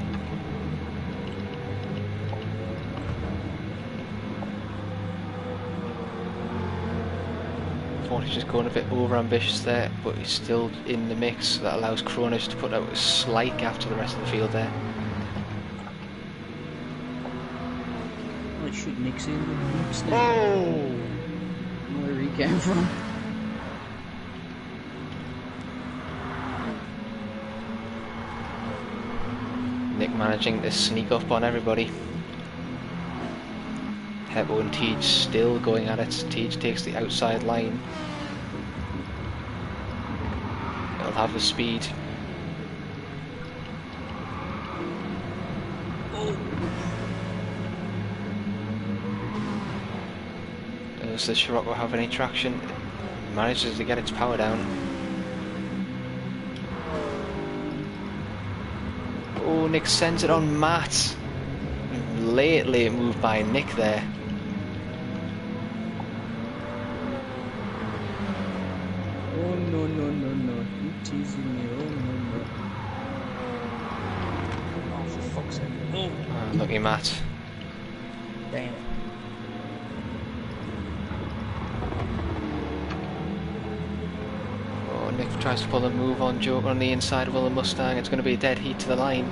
He's just going a bit over ambitious there, but he's still in the mix. That allows Krona to put out a slight gap to the rest of the field there. I should mix in with the mix there. Oh! Where he came from. managing to sneak up on everybody. Heppo and Tej still going at it. Tej takes the outside line. He'll have the speed. Does the Scirocco have any traction? Manages to get its power down. Oh, Nick sends it on Matt. Late move by Nick there. Oh no, you're teasing me, oh no. Oh, for fuck's sake. Oh. Lucky Matt. Damn. Oh, Nick tries to pull a move on Joker on the inside of the Mustang. It's going to be a dead heat to the line.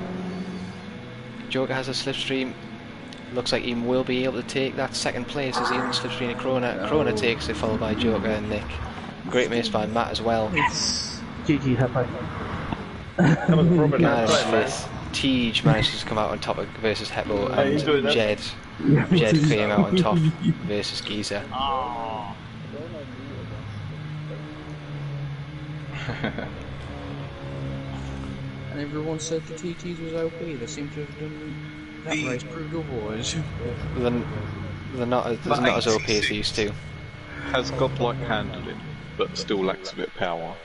Joker has a slipstream. Looks like he will be able to take that second place as he owns slipstream of Krona. Krona takes it, followed by Joker and Nick. Great race by Matt as well. GG, Heppo. That was Robert. Tej manages to come out on top versus Heppo, and Jed came out on top versus Giza. And everyone said the TTs was OP. They seem to have done that race proved otherwise. They're not as OP as they used to. Has godlike handling, but still lacks a bit of power.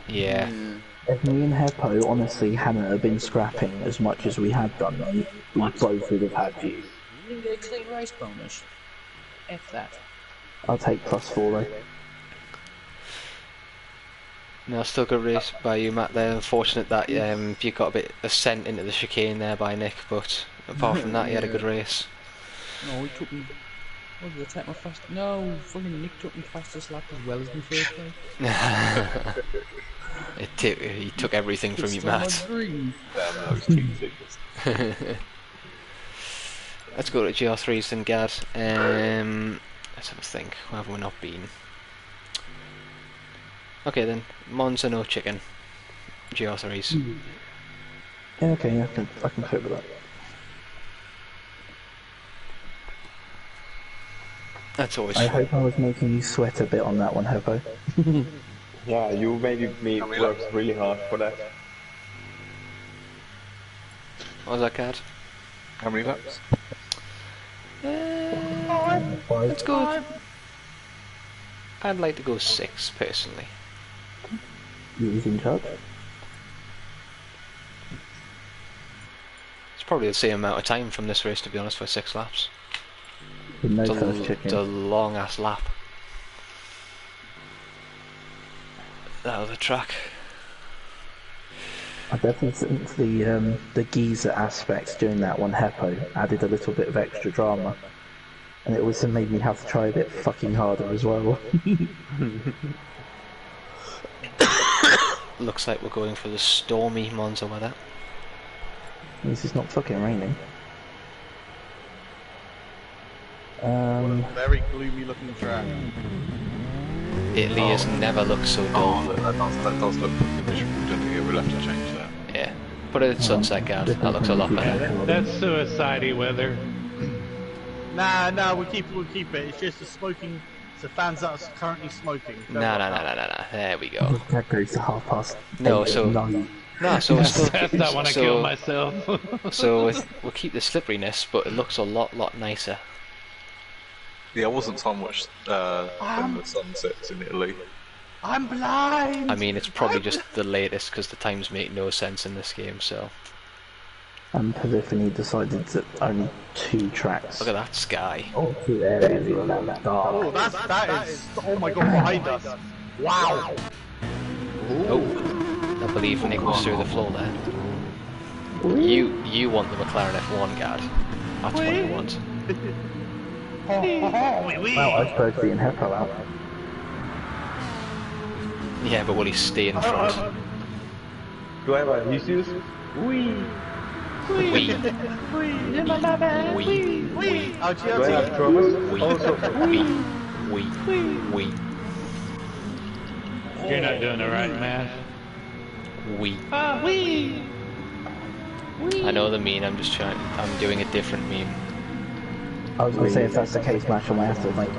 Yeah. If me and Heppo honestly hadn't have been scrapping as much as we had done, though, we both would have had you. You didn't get a clean race bonus. F that. I'll take +4 though. No, still good race by you, Matt. There, unfortunate that you got a bit sent into the chicane there by Nick, but apart from that, you had a good race. No, he took me. What did I take my fast? No, fucking Nick took me fastest lap as well as my first place. He took everything from you, Matt. Let's go to GR3s then, Gad. Let's have a think. Where have we not been? Okay then, Monza no chicken. GR3s. Yeah, okay, yeah, I can cope with that. That's always I fun. hope I was making you sweat a bit on that one, Heppo. Yeah, you made me work really hard for that. What was that, Gad? How many laps? Let's go. I'd like to go 6 personally. You was in charge? It's probably the same amount of time from this race, to be honest, for 6 laps. With no first chicken. It's a long ass lap. That other track. I definitely think the geezer aspects during that one, Heppo, added a little bit of extra drama. And it also made me have to try a bit fucking harder as well. Looks like we're going for the stormy Monza weather. At least it's not fucking raining. Very gloomy looking track. Italy has never looked so dull. That does look miserable. I don't think we'll have to change that. Yeah. Put it at sunset, Gad. That looks a lot better. That's suicide-y weather. Nah, we'll keep it. It's just the smoking. It's the fans that are currently smoking. No. There we go. That goes to 8:30. No, so we'll still That's not when I kill myself. So we'll keep the slipperiness, but it looks a lot nicer. Yeah, I wasn't so much when the sun sets in Italy. I'm blind. I mean, it's probably just the latest because the times make no sense in this game. So And Polyphony decided that only 2 tracks. look at that sky. Oh, 2 areas in that dark. Oh, that is. Oh my god, behind us. Wow. Oh, I believe Nick was through the floor there. You want the McLaren F1, Gad. That's what you want. Well, I suppose being Heppo out. Yeah, but will he stay in front? Do I have a Jesus? We. Oh, Do I have Thomas? Also, We. You're not doing it right, man. We. I know the meme. I'm just trying. I'm doing a different meme. I was gonna say, if that's the case, Mash, I might have to, like,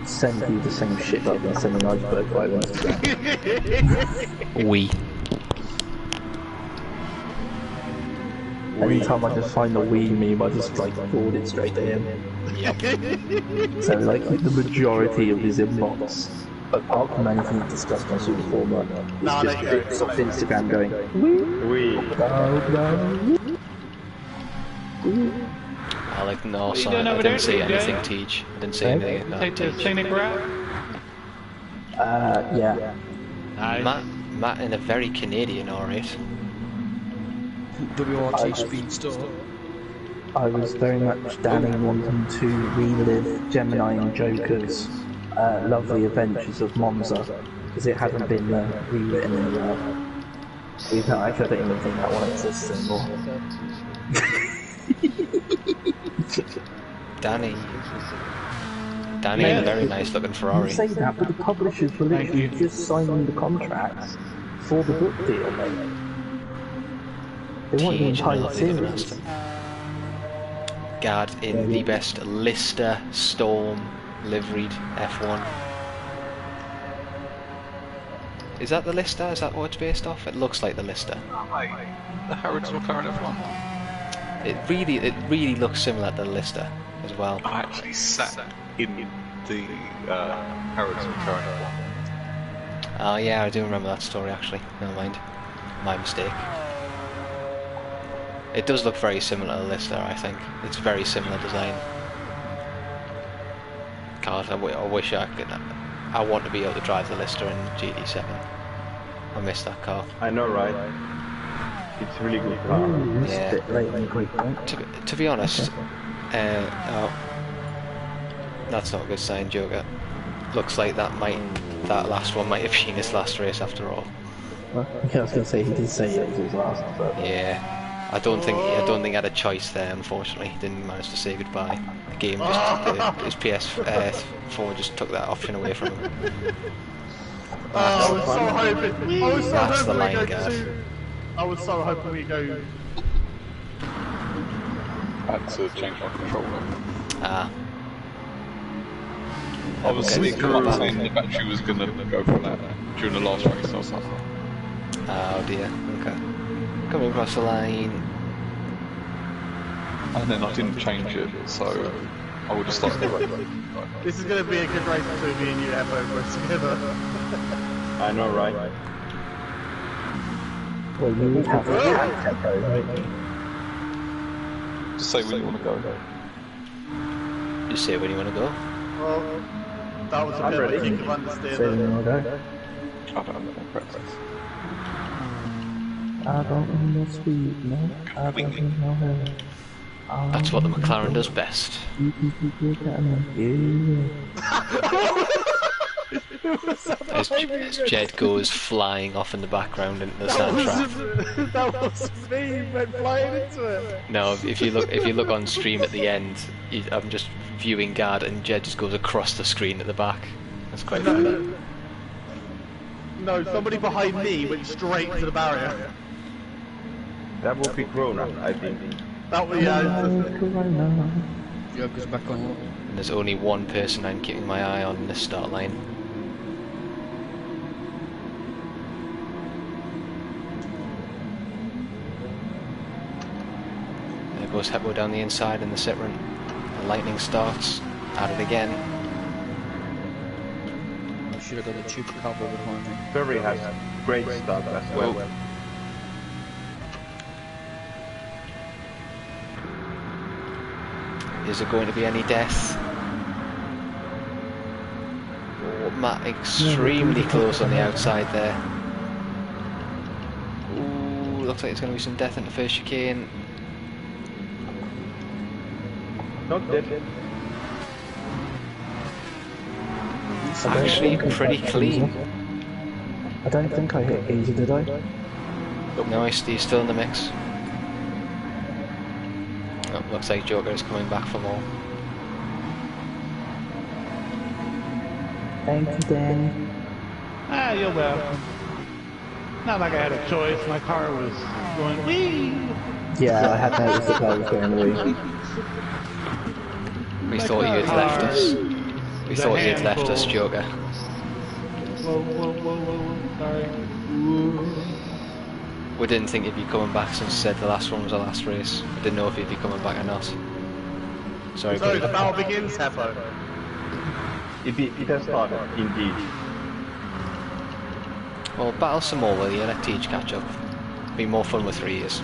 send you the same shit that I've been sending Iceberg via Instagram. We. Anytime I just find a Wii meme, I just, like, forward it straight to him. Yep. So, like, the majority of his inbox, apart from anything discussed on Super Forma, is just bits off Instagram going, I like no, What are you sorry, doing I over didn't there, say DJ? anything, Teach. I didn't say anything about Take the Teach. scenic route? yeah. Nice. Matt in a very Canadian R8. WRT Speedster. I was very much damning wanting to relive Gemini and Joker's lovely adventures of Monza, because it hadn't been rewritten in a while. Even though actually I don't even think that one exists anymore. Danny in a very nice looking Ferrari. You say that, but the publishers were literally just signing the contracts for the book deal, mate. They want the Teach, entire lovely series. looking Gad in the best Lister Storm liveried F1. Is that the Lister? Is that what it's based off? It looks like the Lister. The Harrods McLaren F1. It really looks similar to the Lister as well. I actually sat in the Harrods McLaren F1. Oh yeah, I do remember that story actually. Never mind. My mistake. It does look very similar to the Lister, I think. It's very similar design. God, I wish I could. I want to be able to drive the Lister in GT7. I miss that car. I know, right? It's a really good car. Yeah. To be honest, oh, that's not a good sign, Joker. Looks like that last one might have been his last race after all. Well, yeah, I was going to say, he did say it was his last, but... Yeah. I don't think he had a choice there. Unfortunately, he didn't manage to say goodbye. The game just his PS4 just took that option away from him. I was so hoping. That's the line, Gav. I was so hoping we go. I had to change my controller. Ah. I was saying the battery was going to go flat during the last race. I was like, Oh dear. Okay. Coming across the line. and then I didn't change it, so I would have started the race. This is going to be a good race between me and you, Evo, both together. I know, right? Well, you would have to have Echo, right? Just say when you want to go. You say when you want to go. Well, that was a bit of a kick of understeer. Say when you want to go. I don't know, practice. I don't know speed, no. I don't know her. That's what the McLaren does best. As Jed goes flying off in the background into the sand trap. That was me, went flying into it. No, if you look on stream at the end, I'm just viewing Gad and Jed just goes across the screen at the back. That's quite funny. No, somebody behind me went straight into the barrier. That would be Corona, I think. That was, yeah. Joker's back on. And there's only one person I'm keeping my eye on in this start line. There goes Heppo down the inside in the sit run. The lightning starts. At it again. I should have got a chupacabra behind me. Ferry has great stuff as well. Whoa. Is there going to be any death? Oh, Matt extremely close on the outside there. Ooh, looks like there's going to be some death in the first chicane. Not dead. It's actually pretty clean. I don't think I hit Geezer, did I? No, he's still in the mix. Oh, looks like Joker is coming back for more. Thank you, Danny. Ah, you're welcome. Not like I had a choice. My car was going wee. Yeah, I had noticed the car was going wee. We thought you had left us. We It's a thought you had left us, handful. Joker. Whoa, whoa, whoa, whoa, sorry. We didn't think you'd be coming back since you said the last one was the last race. We didn't know if you'd be coming back or not. Sorry, So buddy. the battle begins, Heppo. It has started, indeed. Well, battle some more, will you? Let Teach catch up. Be more fun with 3 years.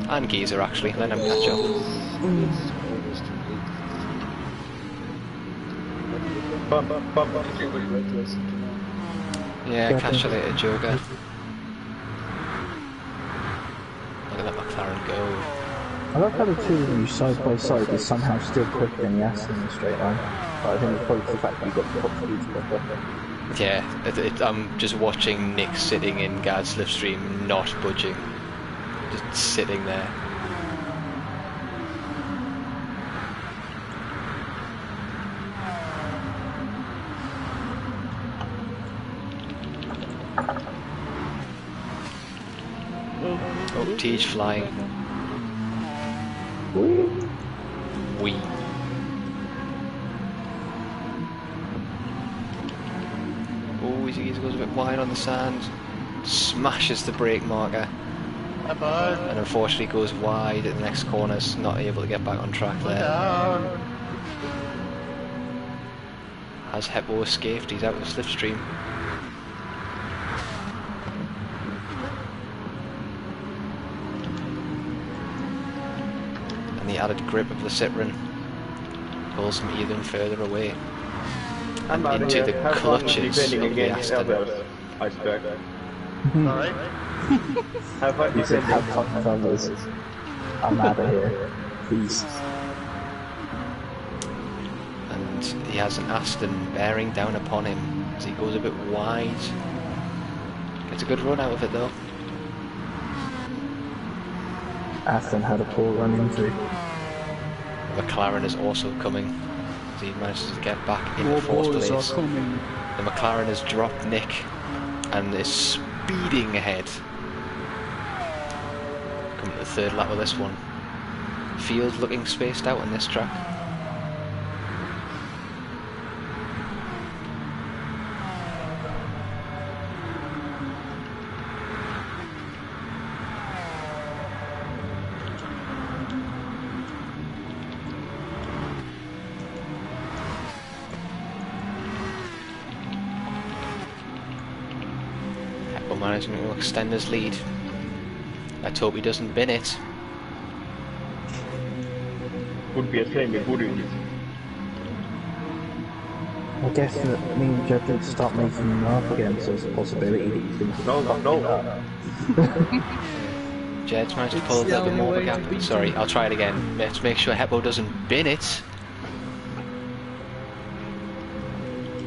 And Geezer, actually. Let him catch up. Yeah, catch you later, Joker. Look at that McLaren go. I love how the two of you side by side is somehow still quicker than the Aston in the straight line. But I think it's probably the fact that you've got the top speeds quicker. Yeah, I'm just watching Nick sitting in Gad's slipstream, not budging. Just sitting there. Oh, Teach flying. Wee. Oh, he goes a bit wide on the sand. Smashes the brake marker. And unfortunately goes wide at the next corners, not able to get back on track there. Has Heppo escaped? He's out of the slipstream. And the added grip of the Citroen pulls him even further away. And into the clutches of the Aston. Alright. He said, have fun with others. I'm out of here. Peace. And he has an Aston bearing down upon him as he goes a bit wide. Gets a good run out of it though. Aston had a poor run into. McLaren is also coming as he manages to get back into More fourth boys place. are coming. The McLaren has dropped Nick and is speeding ahead. Coming to the third lap of this one. Field looking spaced out on this track. Managing to extend his lead. Let's hope he doesn't bin it. Would be a shame if wouldn't it? I guess that me and Jed need to start making them up again, so there's a possibility that you can. No. Jed's managed to pull a little bit more of a gap. Sorry, I'll try it again. Let's make sure Heppo doesn't bin it.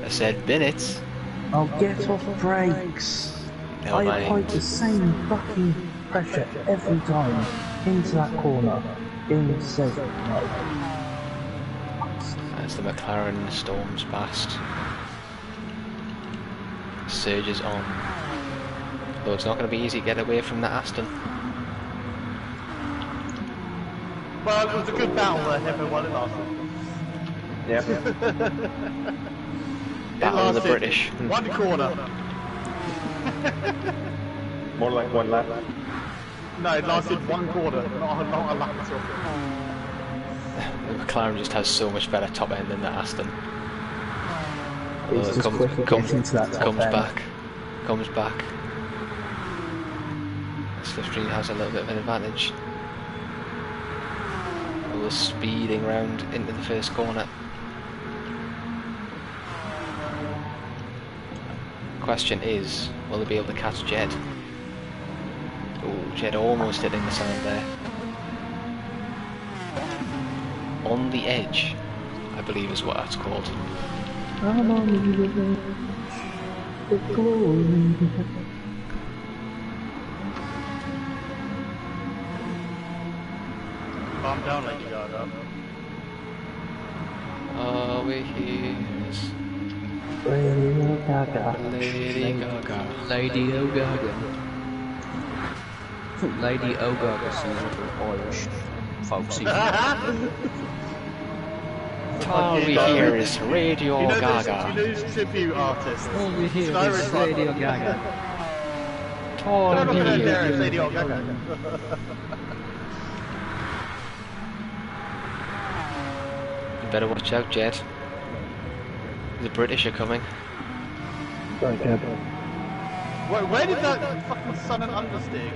I said bin it. I'll get off brakes. No, I mind. apply the same fucking pressure every time into that corner. In safe. As the McLaren storms past. Surges on. Though it's not going to be easy to get away from the Aston. Well, it was a good battle there, Heppo won it last time. Yeah. Battle of the British. One corner. More like one lap. No, it lasted one quarter, not a lap at all. The McLaren just has so much better top end than the Aston. It's just quick to get into that top comes end. back. Slipstream has a little bit of an advantage. We're speeding round into the first corner. Question is, will they be able to catch Jed? Oh, Jed almost hitting the sand there. On the edge, I believe is what that's called. I'm on the edge of glory. Calm down, Lady Gaga. Oh, we're here. Radio Gaga. Lady Gaga. Lady O'Gaga. Lady O'Gaga sounds like an Irish folk singer. All we hear is Radio You know Gaga. those tribute artists? All we hear It's an Irish is one. Radio Gaga. All I'm not we gonna hear. dare say Radio Gaga. You better watch out, Jed. The British are coming. Very good. Where did that fucking sun and understeer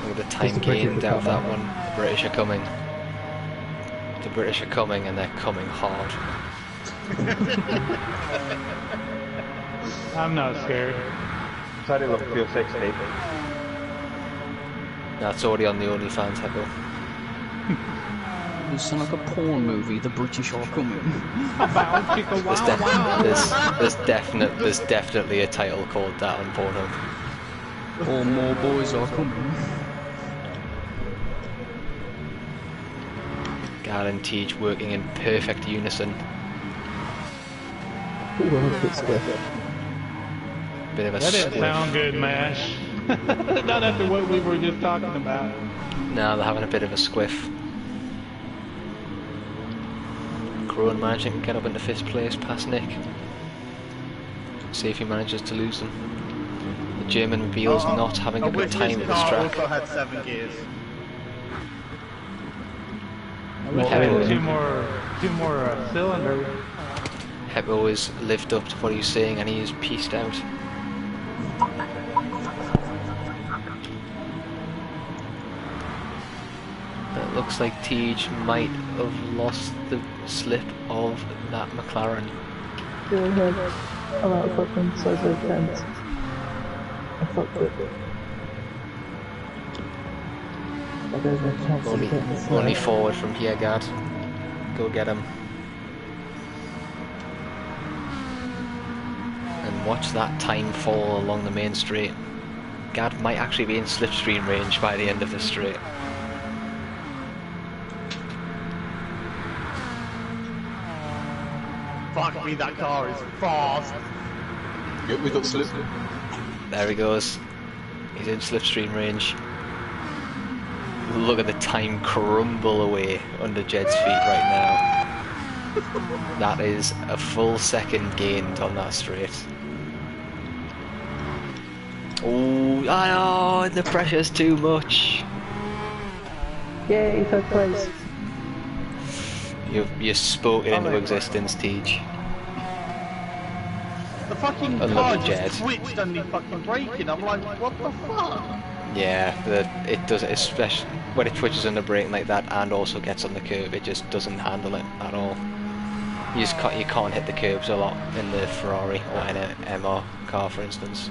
come Look at the time gained out of that one. The British are coming. The British are coming and they're coming hard. I'm not scared. Sorry, look, feel 60. That's already on the OnlyFans, Hecko. It sounds like a porn movie. The British are coming. There's definitely a title called that on Pornhub. All more boys are coming. Gal and Teach working in perfect unison. Bit of a That didn't squiff. sound good, Mash. Not after what we were just talking about. Now they're having a bit of a squiff. Crowan managing to get up into 5th place past Nick. See if he manages to lose them. The German Mobile's not having a good time at this car track. also had 7 gears. I wish I had two more cylinders. Heppo is lived up to what he's saying and he is pieced out. It looks like Tej might have lost the slip of that McLaren. Go ahead. I'm out of fucking side of fence. I fucked it. But there's no chance of getting this Only now. forward from here, Gad. Go get him. And watch that time fall along the main straight. Gad might actually be in slipstream range by the end of this straight. Fuck me, that car is fast. Yeah, we got slip. There he goes. He's in slipstream range. Look at the time crumble away under Jed's feet right now. That is a full second gained on that straight. Oh, the pressure's too much. Yay, third place. You spoke it into existence, Tej. The fucking I love car it, Jed. just switched and he fucking braking. I'm like, what the fuck? Yeah, it does, especially when it twitches under braking like that and also gets on the curb, it just doesn't handle it at all. You can't hit the curbs a lot in the Ferrari or in an MR car, for instance.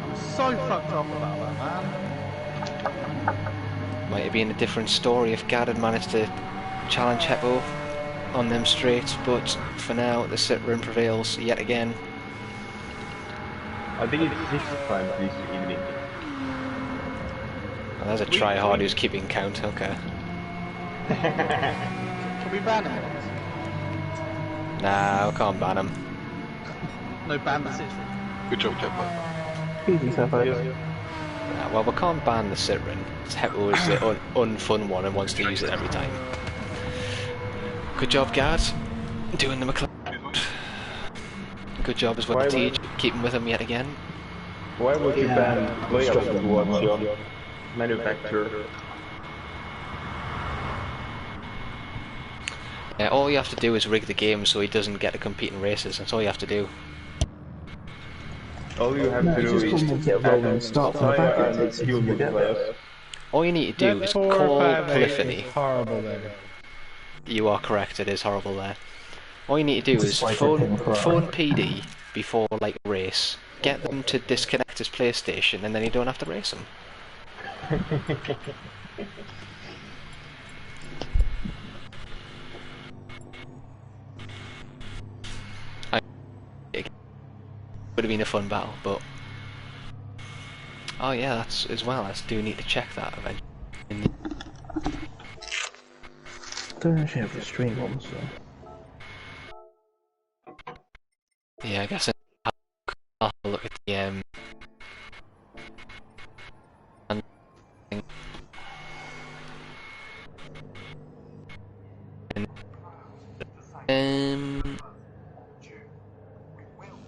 I'm so fucked up about that, man. Might have been a different story if Gad had managed to challenge Heppo on them straights, but for now the sit run prevails yet again. I think it's 6 times this evening. Well, there's a try-hard who's keeping count, okay. Can we ban him? Nah, we can't ban him. No, ban the city. Good job, Pepper. Easy stuff out. Nah, well, we can't ban the sit run. Heppo is the unfun one and wants to use it every time. Good job, Gad. Doing the McLaren. Good job as well, Why Tej. Keeping with him yet again. Why would you ban players towards your manufacturer? Yeah, all you have to do is rig the game so he doesn't get to compete in races. That's all you have to do. All you have No, to it's do just is called get rolling and start from the back. It takes human ages to get there. players. All you need to do That is 4 call 5 8 Polyphony. is horrible there. You are correct, it is horrible there. All you need to do It's is like a phone pin Ferrari. PD before like a race, get them to disconnect his PlayStation, and then you don't have to race him. It would have been a fun battle, but oh yeah, that's as well. I do need to check that eventually. Don't actually have the stream on, so. Yeah, I guess I'll have a look at the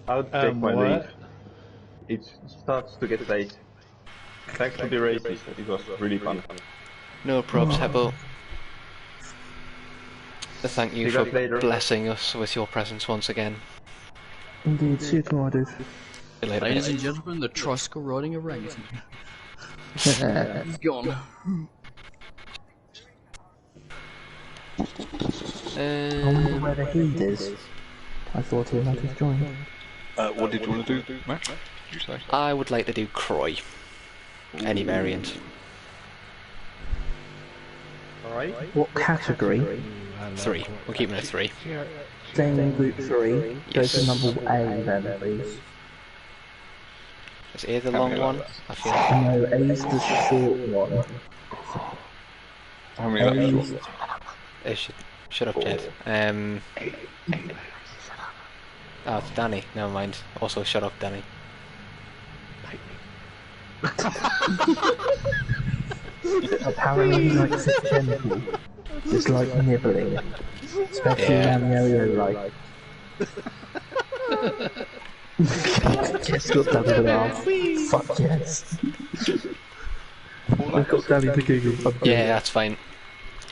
I'll take my what? leave. It starts to get late. Thanks for the races, it was really fun. no probs, Hebo. Thank you See you for guys later. blessing us with your presence once again. Indeed, see you tomorrow, dude. See you later, Ladies mate. and gentlemen, the tricycle riding orangutan. He's gone. I wonder where the heat is. I thought he might have joined. What did you want to do, Matt? Did you say? I would like to do Croy. Any variant. Alright. What category? 3. We're keeping it 3. Staying in group 3. Go Yes. to number A then, please. Is A the How long many one? laps? I feel like. No, A's the short one. How many laps do you A's... want? Shut up, Jed. Oh, it's Danny. Never mind. Also, shut up, Danny. Apparently he likes it gentle. Just like nibbling. Especially Yeah. around the area, like... Yes, got Danny to laugh. Fuck yes. We've got Danny to giggle. Yeah, that's fine.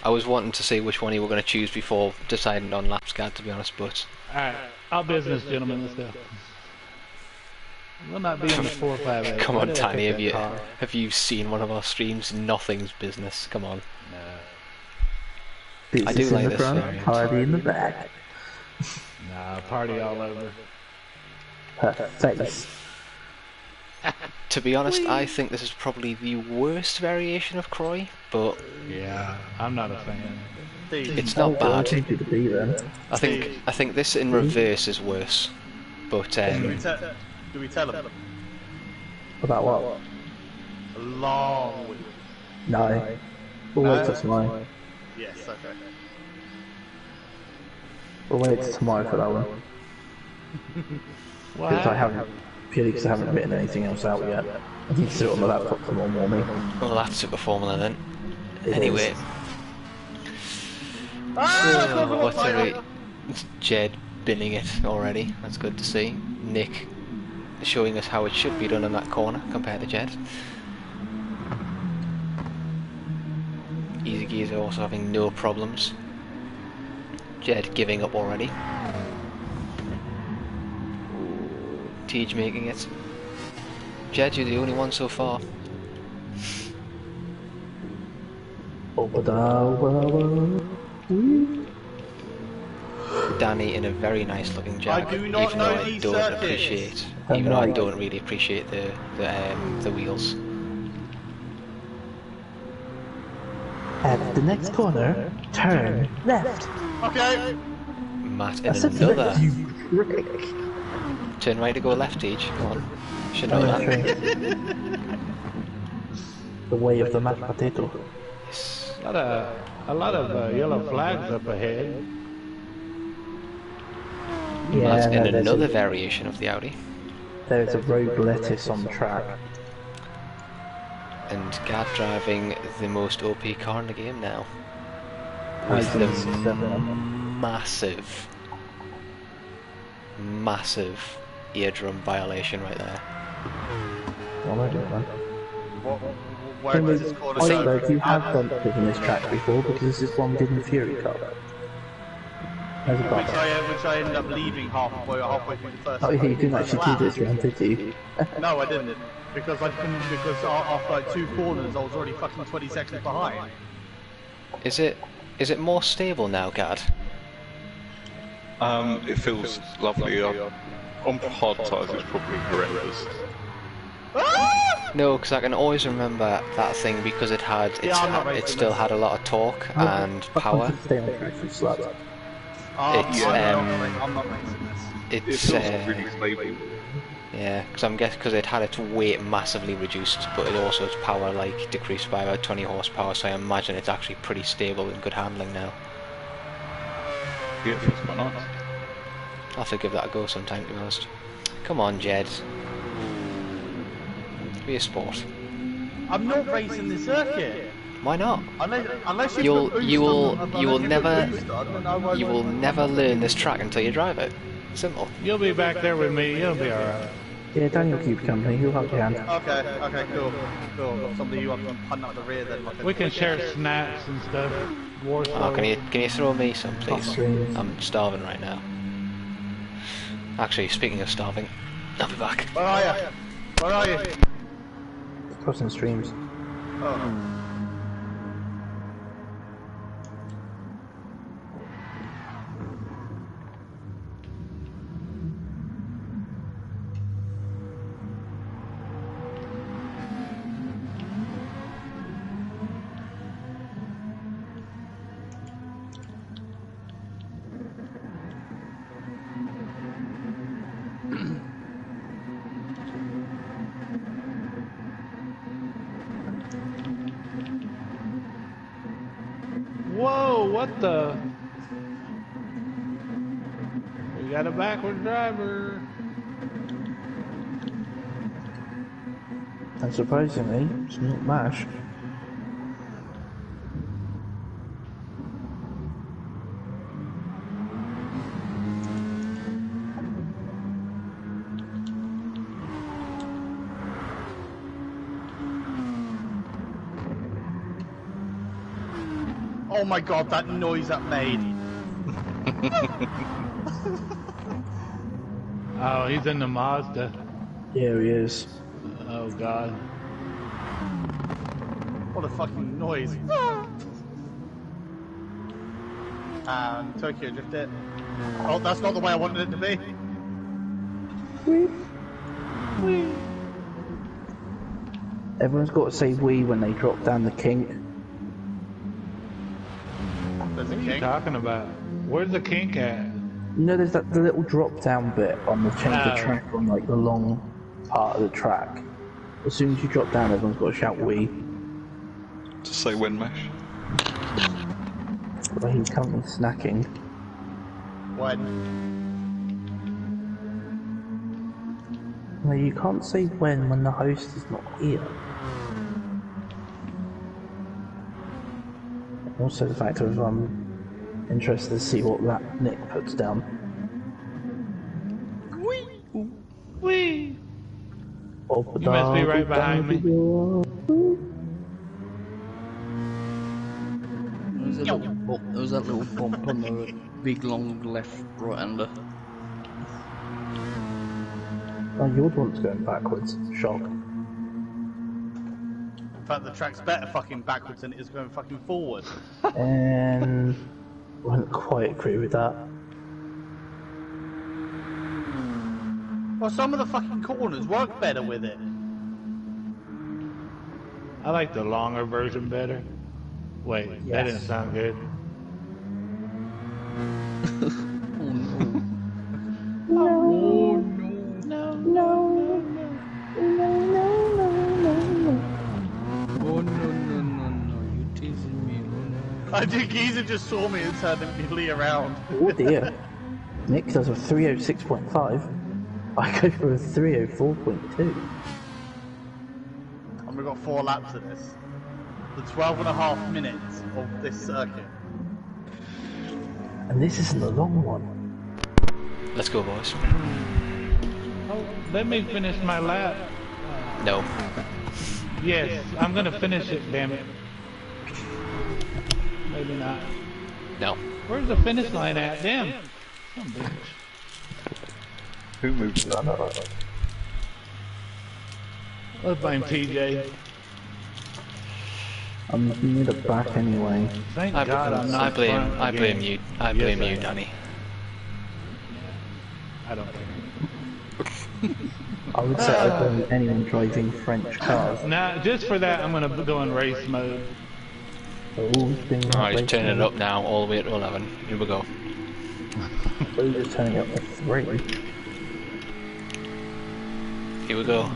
I was wanting to see which one you were going to choose before deciding on Lapscad, to be honest, but... Alright, our business, gentlemen, let's go. We'll not be in the 4-5-8. Come on, Why did I Danny, pick that car? have you seen one of our streams? Nothing's business, come on. Business I do in like the this front, variant. party in the back. Nah, party all over. Her face. To be honest, I think this is probably the worst variation of Croy, but Yeah, I'm not a fan. it's not I'll bad. take you to be then. I think this in reverse is worse, but Do we tell them? About what? A long week. No. We'll wait till tomorrow. Yes, okay. We'll wait till tomorrow for that one. What Because I happened? haven't, purely because I haven't written anything else out yet. I need to do it on the laptop tomorrow morning. well, that's super formula then. It Anyway, is. what's the Jed binning it already? That's good to see. Nick showing us how it should be done in that corner compared to Jed. Easy Gears are also having no problems. Jed giving up already. Tej making it. Jed, you're the only one so far. Danny in a very nice looking Jag, I do not even though know I these don't circuits. appreciate, I'm even though I right. don't really appreciate the wheels. At the next corner, turn left. Okay. Matt in I said another left, you prick. turn right to go left, Tej. Come on, should know Oh, that. okay. The way of the mashed potato. Yes. A lot of yellow flags up ahead. Yeah, Matt in no, another variation of the Audi, there's a rogue lettuce on track. and Gad driving the most OP car in the game now, I with think the it's 7. massive eardrum violation right there. What am I doing, man? Where does this corner I go? know you have driven this track before because this is one we did in the Fury Cup. There's a Which buffer. I ended up leaving halfway through the first. Oh yeah, you didn't actually do this round, did you? No, I didn't. Because I couldn't. Because after like 2 corners, I was already fucking 20 seconds behind. Is it more stable now, Gad? It feels lovely. On hard tires, it's probably horrendous. No, because I can always remember that thing because it had Yeah, I'm not it racing still this. had a lot of torque and power. Stay on track, you slut. It's, I'm not racing this. It it's feels really stable. yeah, because I'm guessing because it had its weight massively reduced, but it also its power like decreased by about 20 horsepower. So I imagine it's actually pretty stable and good handling now. Yeah, it feels quite nice. I'll have to give that a go sometime, to be honest. Come on, Jed. Be a sport. I'm not racing this circuit. Why not? Unless You will never never learn this track until you drive it. Simple. You'll be back there with me. You'll be alright. Yeah, Daniel keeps company. He'll help you hand. Okay, cool. Got somebody who I can punt up the rear then. We can share snacks and stuff. Warsaw. Oh, can you throw me some, please? Streams. I'm starving right now. Actually, speaking of starving, I'll be back. Where are you? Crossing streams. Oh. Whoa, what the? We got a backward driver. And surprisingly, it's not MASH. Oh my god, that noise that made. Oh, he's in the Mazda. Yeah, he is. Oh god. What a fucking noise. Tokyo Drift it. Oh, that's not the way I wanted it to be. Everyone's got to say "we" when they drop down the kink. There's a What are you king. talking about? Where's the kink at? You know, there's the little drop down bit on the change of Oh. track on like the long part of the track. As soon as you drop down, everyone's got to shout "we." Just say when mash. But he's currently snacking. When? No, you can't say when the host is not here. Also, the fact of I'm interested to see what that Nick puts down. Whee! You You must be right behind me. There was that little bump on the big long left right-hander. Oh, your one's going backwards. Shock. In fact, the track's better fucking backwards than it is going fucking forward. And I wouldn't quite agree with that. Well, some of the fucking corners work better with it. I like the longer version better. Wait, that didn't sound good. Oh no, you're teasing me. I think Geezer just saw me and turned immediately around. Oh dear. Nick does a 306.5. I go for a 304.2. And we've got 4 laps of this. The 12.5 minutes of this circuit. And this isn't a long one. Let's go, boys. Oh, let me finish my lap. No. Yes, I'm gonna finish it, damn it. Maybe not. No. Where's the finish line at? Damn. Some bitch. Who moved that? Let's blame TJ. I'm near the back anyway. Thank I, God I'm not I blame front I blame again. you. I blame Yes, I you, am. Danny. I don't care. I would say I blame anyone driving French cars. Now, just for that, I'm gonna go in race mode. Oh, he's been Alright, he's turning it racing. up now, all the way to 11. Here we go. We're just turning up to 3. Here we go.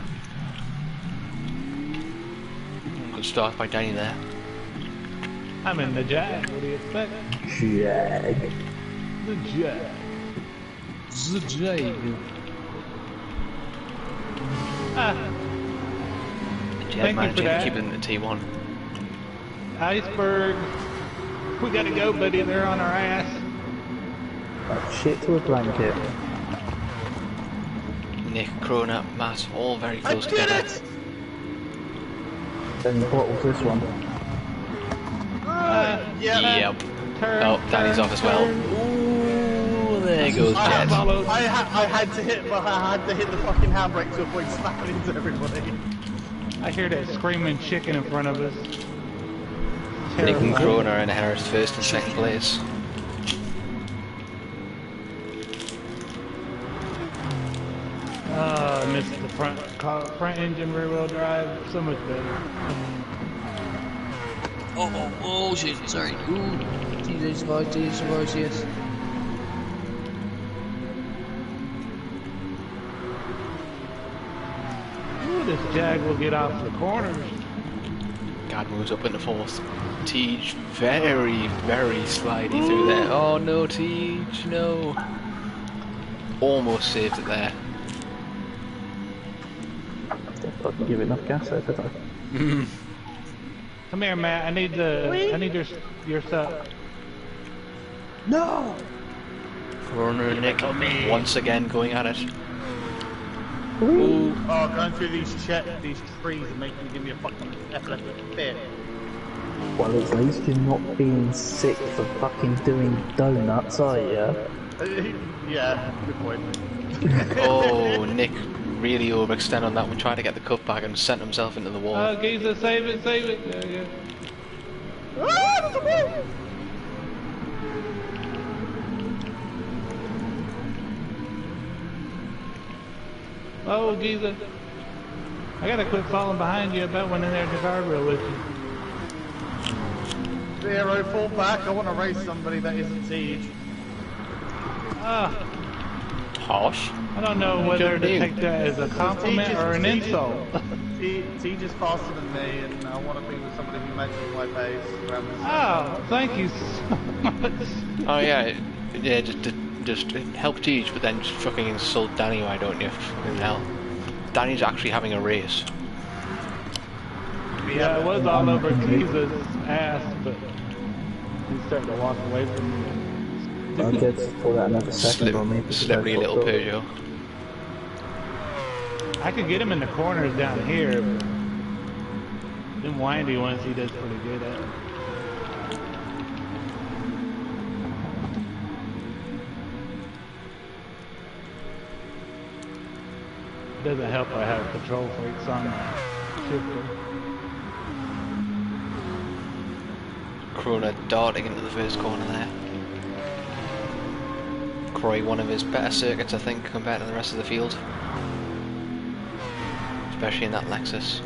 Good start by Danny there. I'm in the Jag. What do you expect? Jag. The Jag. The Jag. Ah, The Thank Jet you managing for to that. keep it in the T1. Iceberg. We gotta go, buddy. They're on our ass. Like shit to a blanket. Nick, Krona, Matt, all very I close did together. it! Then bottles this one. Yeah. Yep. Turn, Oh, Danny's turn, off as well. turn. Ooh, there goes I Jet. had to hit the fucking handbrake to avoid slapping into everybody. I hear that screaming chicken in front of us. Nick and Terrifying. Krona are in Harris first and second place. I missed the front engine rear wheel drive. So much better. Oh shit, sorry. Ooh, TJ survives, yes. Ooh, this Jag will get off the corners. God moves up in the fourth. Tej very, very slidey through there. Oh no, Tej, no. Almost saved it there. Don't fucking give it enough gas there, did I? Come here, Matt. I need your stuff. No! Krona and Nick once again going at it. Oh, going through these trees and making me give me a fucking epileptic fit. Well, at least you're not being sick for fucking doing donuts, are you? Yeah, good point. Oh, Nick really overextended on that one, tried to get the cut back and sent himself into the wall. Giza, save it, save it. There you go. Ah, there's a wall! Oh, Giza. I gotta quit falling behind you. I bet went in there in the guardrail with you. Zero, fall back. I want to race somebody that isn't Siege. Ah, Harsh. I don't know whether to take that as a compliment or an insult. Siege is faster than me, and I want to be with somebody who matches my pace. around the Oh, thank you so much. Oh yeah, yeah, just help Tej, but then just fucking insult Danny, why don't you? Fucking hell. Danny's actually having a race. Yeah, it was all over Giza's ass, but he's starting to walk away from me. I did pull that another second on me. because I Slippery little fucked up. Peugeot. I could get him in the corners down here, but them windy ones he does pretty good at. It doesn't help I have control freaks on my shifter. Krona darting into the first corner there. Croy, one of his better circuits, I think, compared to the rest of the field. Especially in that Lexus.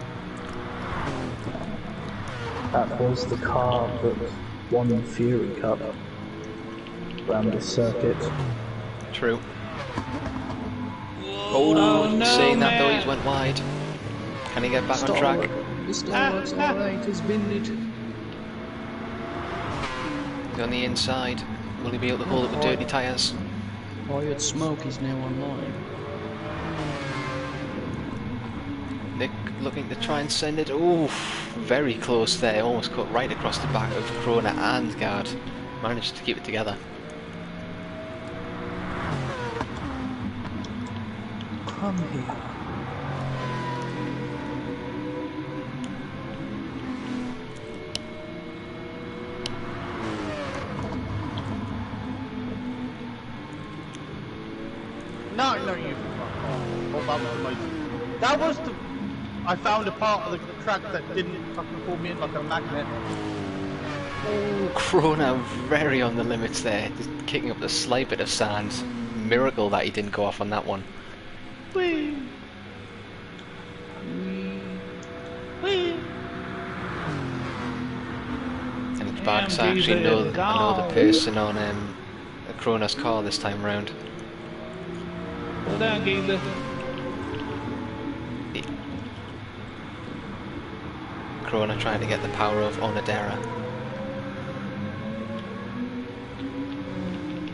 That was the car that won the Fury Cup around this circuit. True. Oh, no, Seeing that though, man. he's went wide. Can he get back on track? The Starbucks R8 has been it. He's on the inside. Will he be able to hold it with dirty tyres? Quiet Smoke is now online. Nick looking to try and send it. Ooh, very close there. Almost cut right across the back of Krona and Guard. Managed to keep it together. Come here. No, you fuck off. Well, that was the... I found a part of the track that didn't fucking pull me in like a magnet. Ooh, Krona very on the limits there. Just kicking up the slight bit of sand. Miracle that he didn't go off on that one. Whee! Whee! And it's bad because I Damn, actually Giza know is I know gone. the person on Krona's car this time round. Slow down, geezer. Krona trying to get the power of Onodera.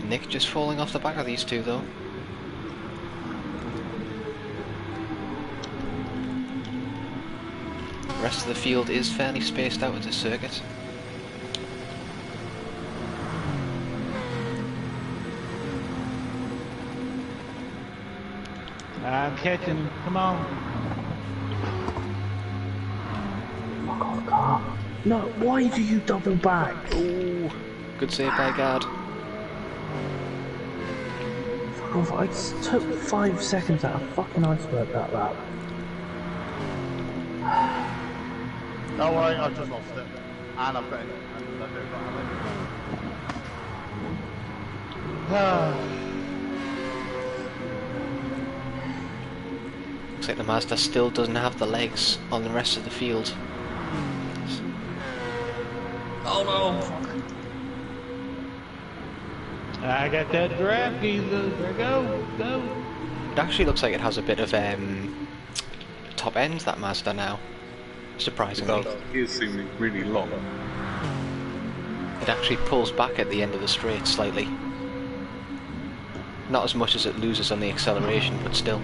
Nick just falling off the back of these two though. The rest of the field is fairly spaced out as a circuit. I'm catching him. Come on. Fuck off, car. No, why do you double back? Ooh, good save by guard. Fuck off, I just took 5 seconds out of fucking iceberg that lap. Don't worry, I've just lost it. And I've got it. And I don't have it. Looks like the Mazda still doesn't have the legs on the rest of the field. Oh no! I got that draft, geezer. There go. Go. It actually looks like it has a bit of top end, that Mazda now. Surprisingly. It seems really long. It actually pulls back at the end of the straight slightly. Not as much as it loses on the acceleration, but still.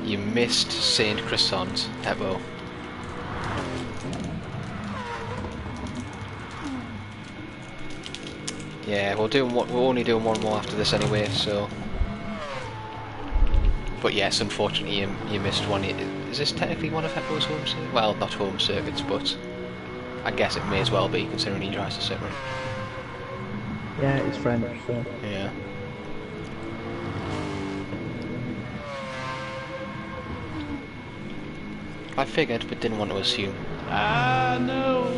You missed Saint Croissant, Hebo. Yeah, we're only doing one more after this anyway, so. But yes, unfortunately, you missed one. Is this technically one of Hebo's home circuits? Well, not home circuits, but I guess it may as well be, considering he drives the Citroen. Yeah, it's French, so. Yeah. I figured, but didn't want to assume. Ah, no.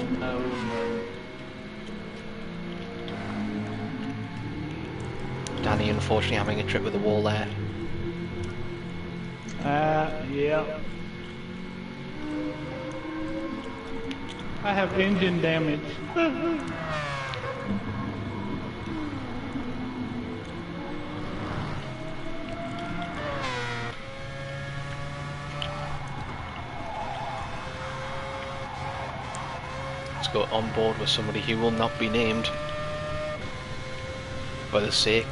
Danny, unfortunately, having a trip with the wall there. Yeah. I have engine damage. Let's go on board with somebody who will not be named. For the sake.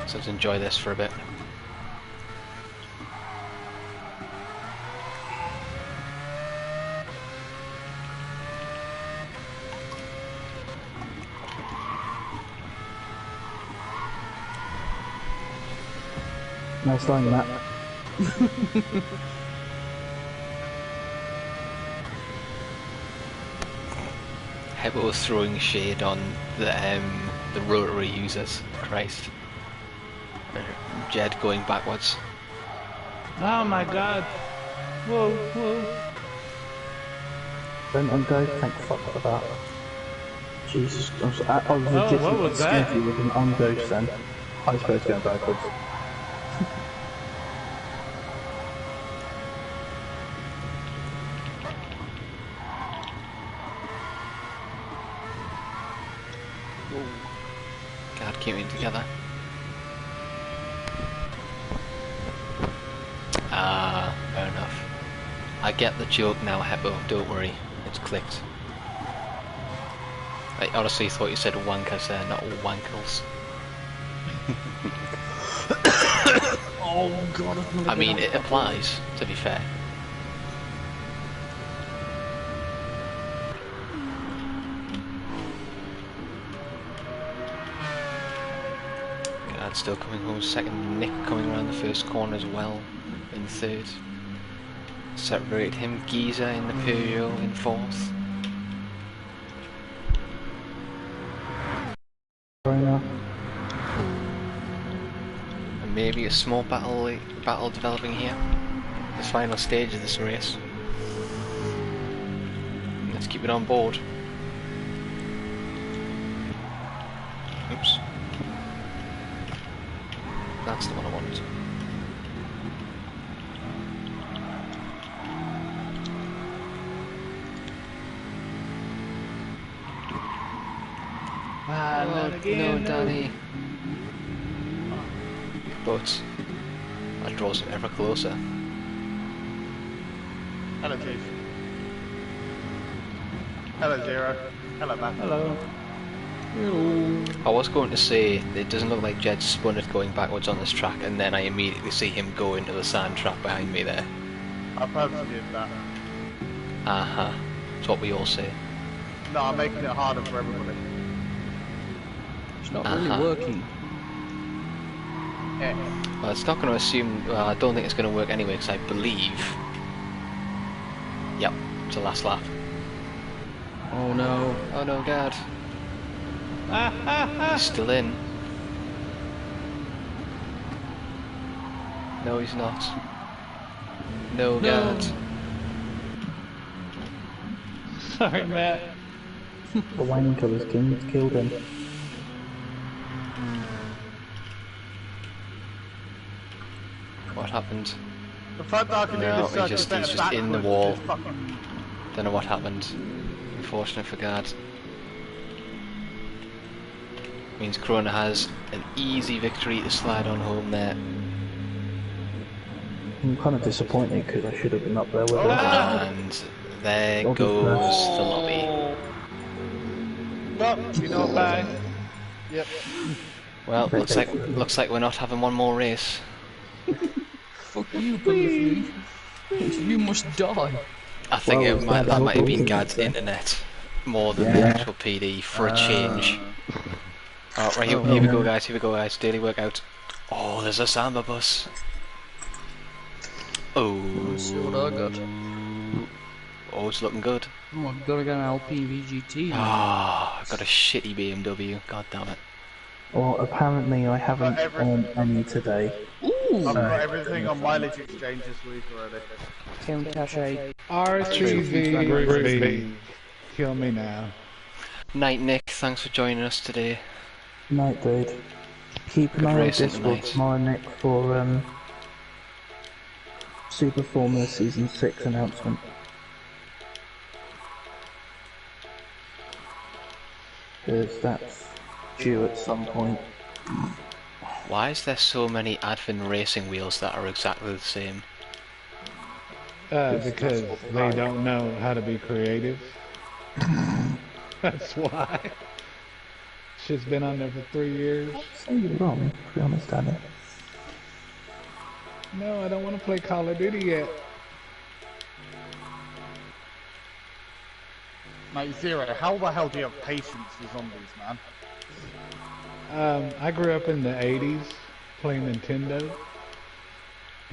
So let's enjoy this for a bit. Nice line, Matt. Hebo was throwing shade on the rotary users. Christ. Jed going backwards. Oh my god. Whoa. Don't go, thank fuck for that. Jesus, I was legitimately what was scared that? you with an on-ghost then. Iceberg's going backwards. God, keeping together. Ah, fair enough. I get the joke now, Hebo, don't worry. It's clicked. I honestly thought you said wankers there, not wankles. Oh god, I've never I mean, been it applies, to be fair. God, still coming home second. Nick coming around the first corner as well in third. Separated him, Giza in the Peugeot in fourth. And maybe a small battle developing here. the final stage of this race. Let's keep it on board. Oops. That's the one I wanted. Not again. No, Danny. But that draws him ever closer. Hello, Chief. Hello, Zero. Hello, man. Hello. I was going to say, it doesn't look like Jed's spun it going backwards on this track, and then I immediately see him go into the sand trap behind me there. I purposely did that. Uh-huh. That's what we all say. No, I'm making it harder for everybody. It's not really working. Yeah. Well, it's not going to assume... Well, I don't think it's going to work anyway, because I believe... Yep, it's the last lap. Oh no. Oh no, God. He's still in. No, he's not. No, God. Sorry, Matt. The wine colours killed him. What happened? The fact that I can No, do this circuit he's better just in the backwards wall. is fucking... Don't know what happened. Unfortunate for God. Means Corona has an easy victory to slide on home there. I'm kind of disappointed because I should have been up there with him. And there Lobby goes first. the lobby. No, you know what? Bye. Yep. Well, looks like we're not having one more race. Fuck you, Believe You must die. I think Well, that might have been wasn't Gad's it, then? internet more than the Yeah. actual PD for a change. Oh, right, here we go, guys. Here we go, guys. Daily workout. Oh, there's a Samba bus. Oh. Let's see what I got. Oh, it's looking good. Oh, I've got to get an Alpine VGT now. Ah, I've got a shitty BMW. God damn it. Well, apparently I haven't earned any today. I've got everything on mileage exchange this week already. Count Cache. RCV Grisby. Kill me now. Night, Nick. Thanks for joining us today. Night, dude. Keep an Good eye on racing Discord tonight. tomorrow, Nick, for Super Formula Season 6 announcement. Because that's due at some point. Why is there so many Advin racing wheels that are exactly the same? Because they don't know how to be creative. That's why. Shit's been on there for 3 years. So you're wrong, to be honest, Danny. No, I don't want to play Call of Duty yet. Mate, Zero, how the hell do you have patience for zombies, man? I grew up in the 80s playing Nintendo.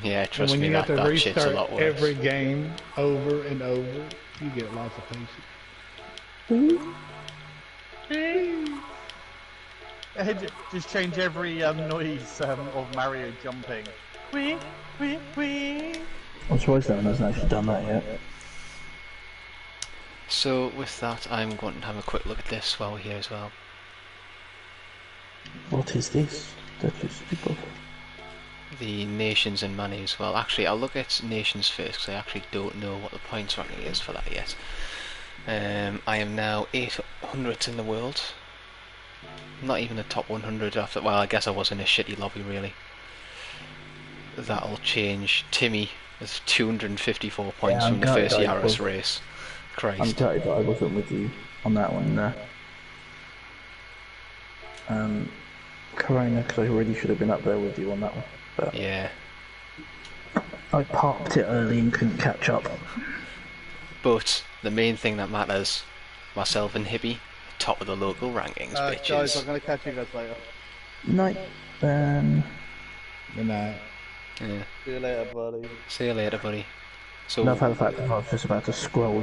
Yeah, And trust when me, you have that to shit's a restart lot worse. every game over and over, you get lots of patience. Just change every noise of Mario jumping. Wee, wee, wee. I'm surprised no one hasn't actually done that yet. So with that, I'm going to have a quick look at this while we're here as well. What is this? That is people. The nations and monies. Well, actually, I'll look at nations first because I actually don't know what the points ranking is for that yet. I am now 800th in the world. Not even the top 100 after. Well, I guess I was in a shitty lobby really. That'll change. Timmy has 254 points Yeah, from the I'm first gutted I Yaris was- race. I'm Christ. gutted that I wasn't with you on that one. Corona, because I really should have been up there with you on that one. But Yeah. I parked it early and couldn't catch up. But the main thing that matters, myself and Hippie, top of the local rankings, bitches. Guys, I'm gonna catch you guys later. Night, then. Good night. Yeah. See you later, buddy. See you later, buddy. So, Enough of the fact that I was just about to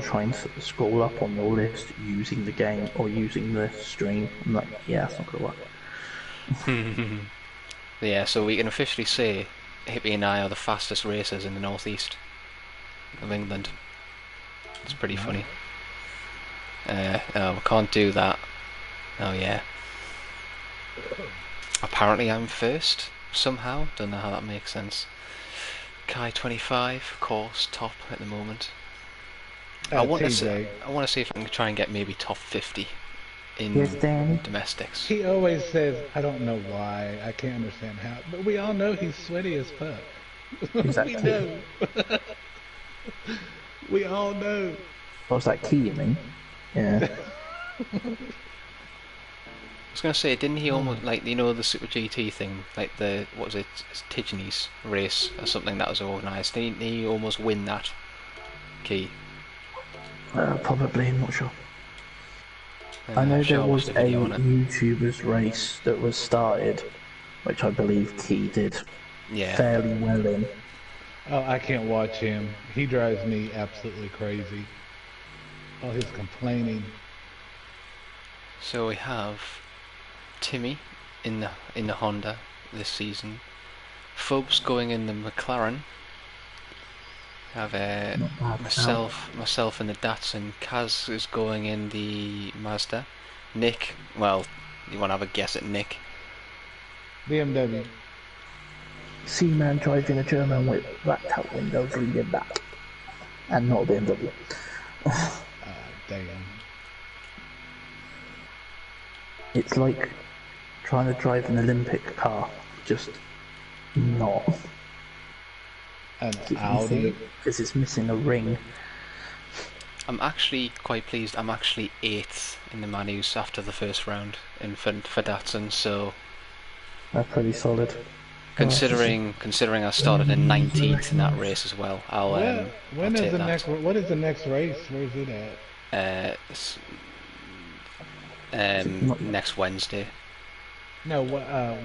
trying to scroll up on your list using the game or using the stream. I'm like, yeah, it's not gonna work. yeah, so we can officially say Hippie and I are the fastest racers in the northeast. of England. It's pretty funny. Oh, we can't do that. Oh yeah. Apparently I'm first, somehow. Don't know how that makes sense. Kai 25, of course, top at the moment. I want to see if I can try and get maybe top 50 in Yes, Danny. domestics. He always says, I don't know why, I can't understand how, but we all know he's sweaty as fuck. Exactly. We know. We all know. What's that key, you mean? Yeah. I was going to say, didn't he almost, like, you know, the Super GT thing, like the, what was it, Tignes race or something that was organised, didn't he almost win that key? Probably, I'm not sure. I I'm know sure there I watched was a a video on it. YouTuber's race that was started, which I believe Key did Yeah. fairly well in. Oh, I can't watch him. He drives me absolutely crazy. All his complaining. So we have Timmy in the Honda this season. Phubs going in the McLaren. Have Not bad, myself in the Datsun. Kaz is going in the Mazda. Nick, well, you want to have a guess at Nick? BMW. Seaman driving a German with blacked out windows leading back. And not a BMW. Damn. It's like trying to drive an Olympic car, just not. An Audi. Because it's missing a ring. I'm actually quite pleased. I'm actually 8th in the Manus after the first round for Datsun, so That's pretty solid. considering I started in 19th in that race as well, I'll When I'll is take the that. next? What is the next race? Where is it at? Next Wednesday. No,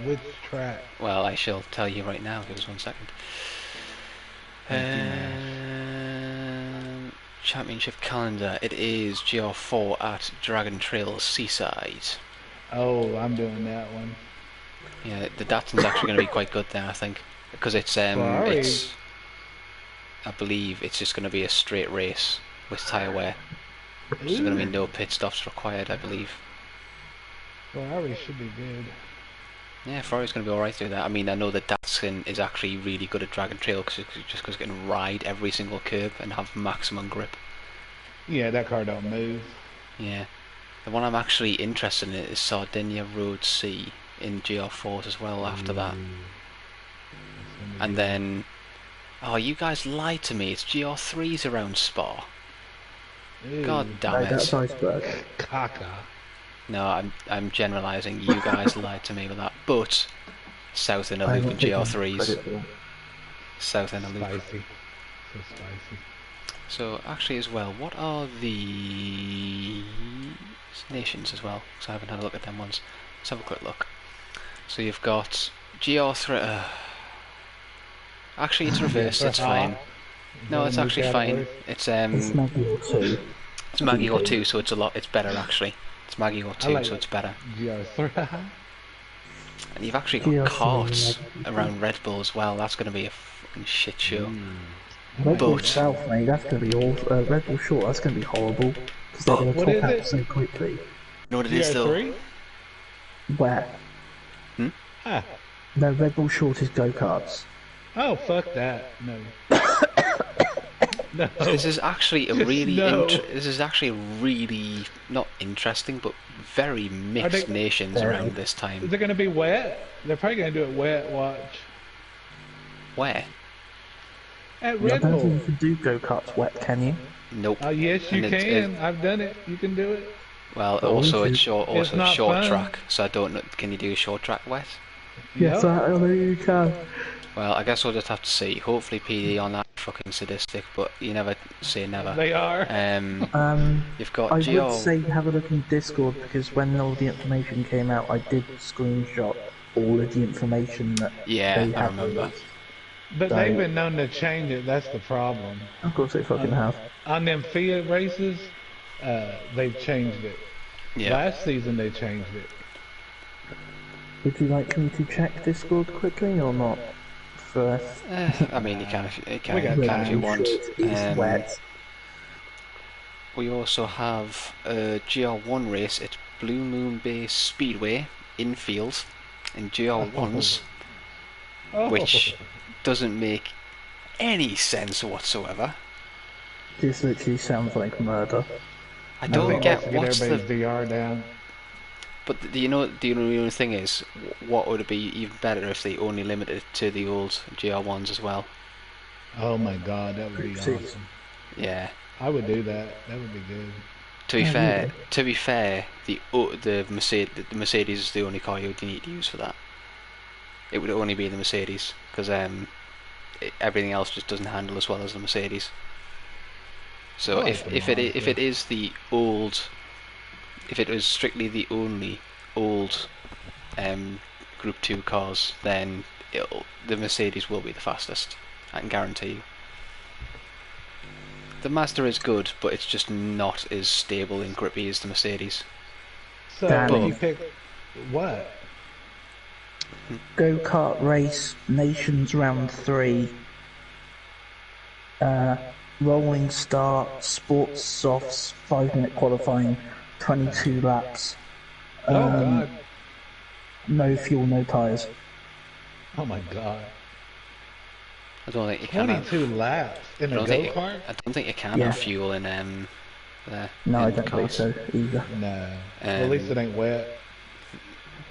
which track? Well, I shall tell you right now. Give us 1 second. Championship calendar. It is GR4 at Dragon Trail Seaside. Oh, I'm doing that one. Yeah, the Datsun's actually going to be quite good there, I think, because it's I believe it's just going to be a straight race with tyre wear. There's going to be no pit stops required, I believe. Ferrari should be good. Yeah, Ferrari's going to be alright through that. I mean, I know that Datsun is actually really good at Dragon Trail just because it can ride every single curb and have maximum grip. Yeah, that car don't move. Yeah. The one I'm actually interested in is Sardinia Road C in GR4s as well after that. And then... Oh, you guys lied to me. It's GR3s around Spa. God damn it. That's iceberg. Caca. No, I'm generalising. You guys lied to me with that. But South in a loop in GR3s. South in a loop. Spicy. So spicy. So actually as well, what are the nations as well? Because I haven't had a look at them ones. Let's have a quick look. So you've got GR3... actually it's reversed, it's fine. No, it's actually fine. It's Maggie or 2. It's Maggie or 2, so it's better actually. It's Maggie or 2, so it's better. GR3. And you've actually got carts around Red Bull as well. That's going to be a fucking shit show. Red Bull South, mate, that's going to be awful. Red Bull Short, that's going to be horrible. Because they're going to top out so quickly. You know what it is though? Where? Ah. No, Red Bull Short is go-karts. Oh, fuck that. No. No. This is actually a really this is actually really not interesting, but very mixed nations around this time. Is it going to be wet? They're probably going to do it wet. Watch. Where? At I Red don't Bull. think you can do go-karts wet, can you? Nope. Oh yes, you can. I've done it. You can do it. Well, also it's short not fun. track, so I don't know. Can you do a short track wet? Yes, I know you can. Well, I guess we'll just have to see. Hopefully PD on that fucking sadistic, but you never say never. They are. You've got I would say have a look in Discord, because when all the information came out, I did screenshot all of the information that they had. I remember. But they've been known to change it. That's the problem. Of course they fucking have. On them Fiat races, they've changed it. Yeah. Last season they changed it. Would you like me to check Discord quickly or not? first. I mean, you can We got if you time. want. It's wet. We also have a GR1 race at Blue Moon Bay Speedway infield in GR1s, Oh. which doesn't make any sense whatsoever. This literally sounds like murder. I I don't think get that's to get what's everybody's the. VR down. But the only thing is, what would it be even better if they only limited it to the old GR1s as well? Oh my god, that would be Six. awesome. Yeah. I would do that. That would be good. To be Oh, fair, really? the Mercedes is the only car you would need to use for that. It would only be the Mercedes because everything else just doesn't handle as well as the Mercedes. So I like if the it is the old, if it was strictly the only old Group 2 cars, then the Mercedes will be the fastest. I can guarantee you. The Mazda is good, but it's just not as stable and grippy as the Mercedes. So Danny. you pick what? Go-kart race, Nations Round 3. Rolling start, sports softs, 5-minute qualifying, 22 laps. Oh god. No fuel, no tyres. Oh my god. I don't think you can. 22 laps in a go-kart? I don't think you can Yeah. have fuel in there. No, I in don't believe cars. so either. No. Well, at least it ain't wet.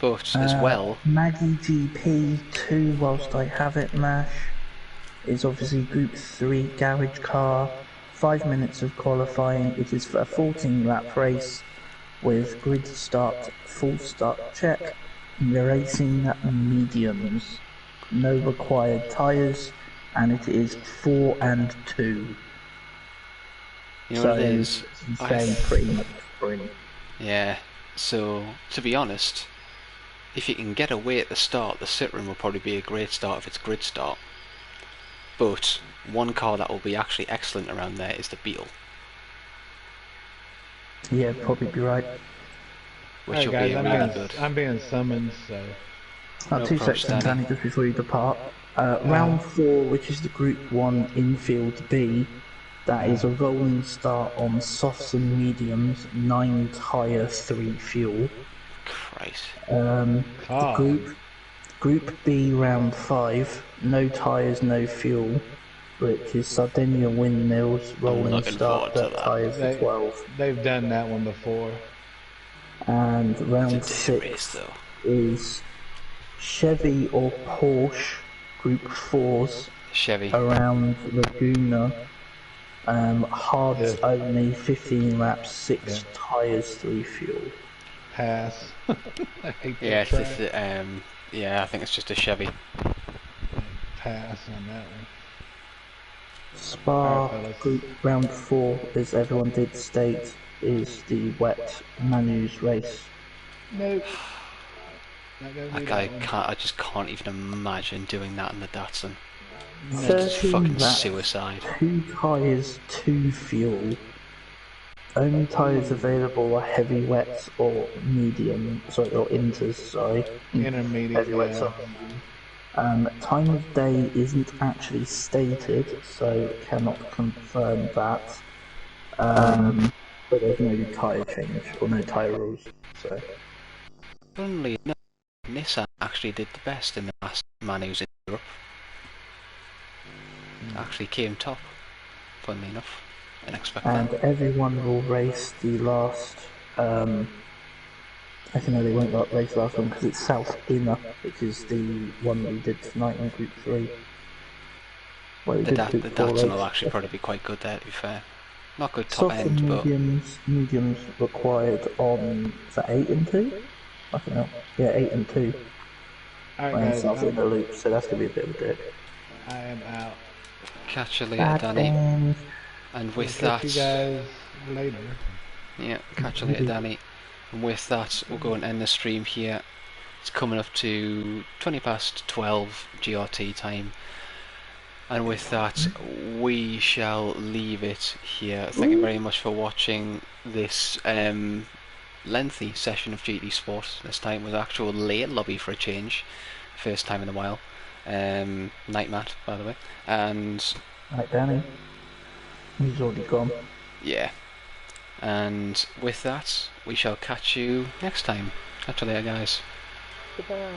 But as well, Maggie GP 2, whilst I have it, Mash, is obviously Group 3 garage car, 5 minutes of qualifying. It is for a 14-lap race with grid start, full start check. They're racing mediums, no required tyres, and it is 4 and 2. you know what it is. Very pretty much sprint. Yeah. So to be honest, if you can get away at the start, the sit run will probably be a great start if it's grid start. But one car that will be actually excellent around there is the Beetle, Yeah, probably be right. which Alright will guys, be really good. I'm being summoned, so No 2 props, seconds, Danny. Danny, just before you depart. Round 4, which is the Group 1 infield B, that is a rolling start on softs and mediums, 9 tyre, 3 fuel. Christ. God. Group B round 5, no tyres, no fuel, which is Sardinia windmills, rolling looking start, forward to that. tyres for 12. They've done that one before. And round It's a day 6 race though. is Chevy or Porsche Group 4s Chevy. around Laguna. Hards only, 15 laps, 6 tyres, 3 fuel. Pass. I hate that Yeah, track. yeah, I think it's just a Chevy. Pass on that one. Spa Alright, fellas. Group round 4, as everyone did state, is the wet Manu's race. Nope. Not gonna do that one. I just can't even imagine doing that in the Datsun. No. It's 13 fucking laps, suicide. 2 tyres, 2 fuel. Only tyres available are heavy wets or medium, or inters, sorry. Intermediate, Heavy wets yeah. are medium. Time of day isn't actually stated, so cannot confirm that. But there's no tyre change, or no tyre rules, so. Funnily enough, Nissan actually did the best in the last Manus in Europe. Actually came top, funnily enough. Didn't expect And that. everyone will race the last, actually no, they won't race the last one because it's South Inner, which is the one we did tonight in Group 3. Well, we The did Group 4 Datsun will race. actually probably be quite good there, to be fair. Not good top Soft end, and but mediums required on, is that 8 and 2? I don't know. Yeah, 8 and 2. Alright When guys, South Inner loop, so that's going to be a bit of a dip. I am out. catch you later, Bad Danny. thing. And with Catch that, you guys later. yeah, catch you later, Danny. And with that, we'll go and end the stream here. It's coming up to 20 past 12 GRT time. And with that, we shall leave it here. Thank you very much for watching this lengthy session of GT Sport. This time was actual late lobby for a change. First time in a while. Night Matt, by the way. And Right, Danny. He's already gone. yeah. And with that, we shall catch you next time. Catch you later, guys. Goodbye.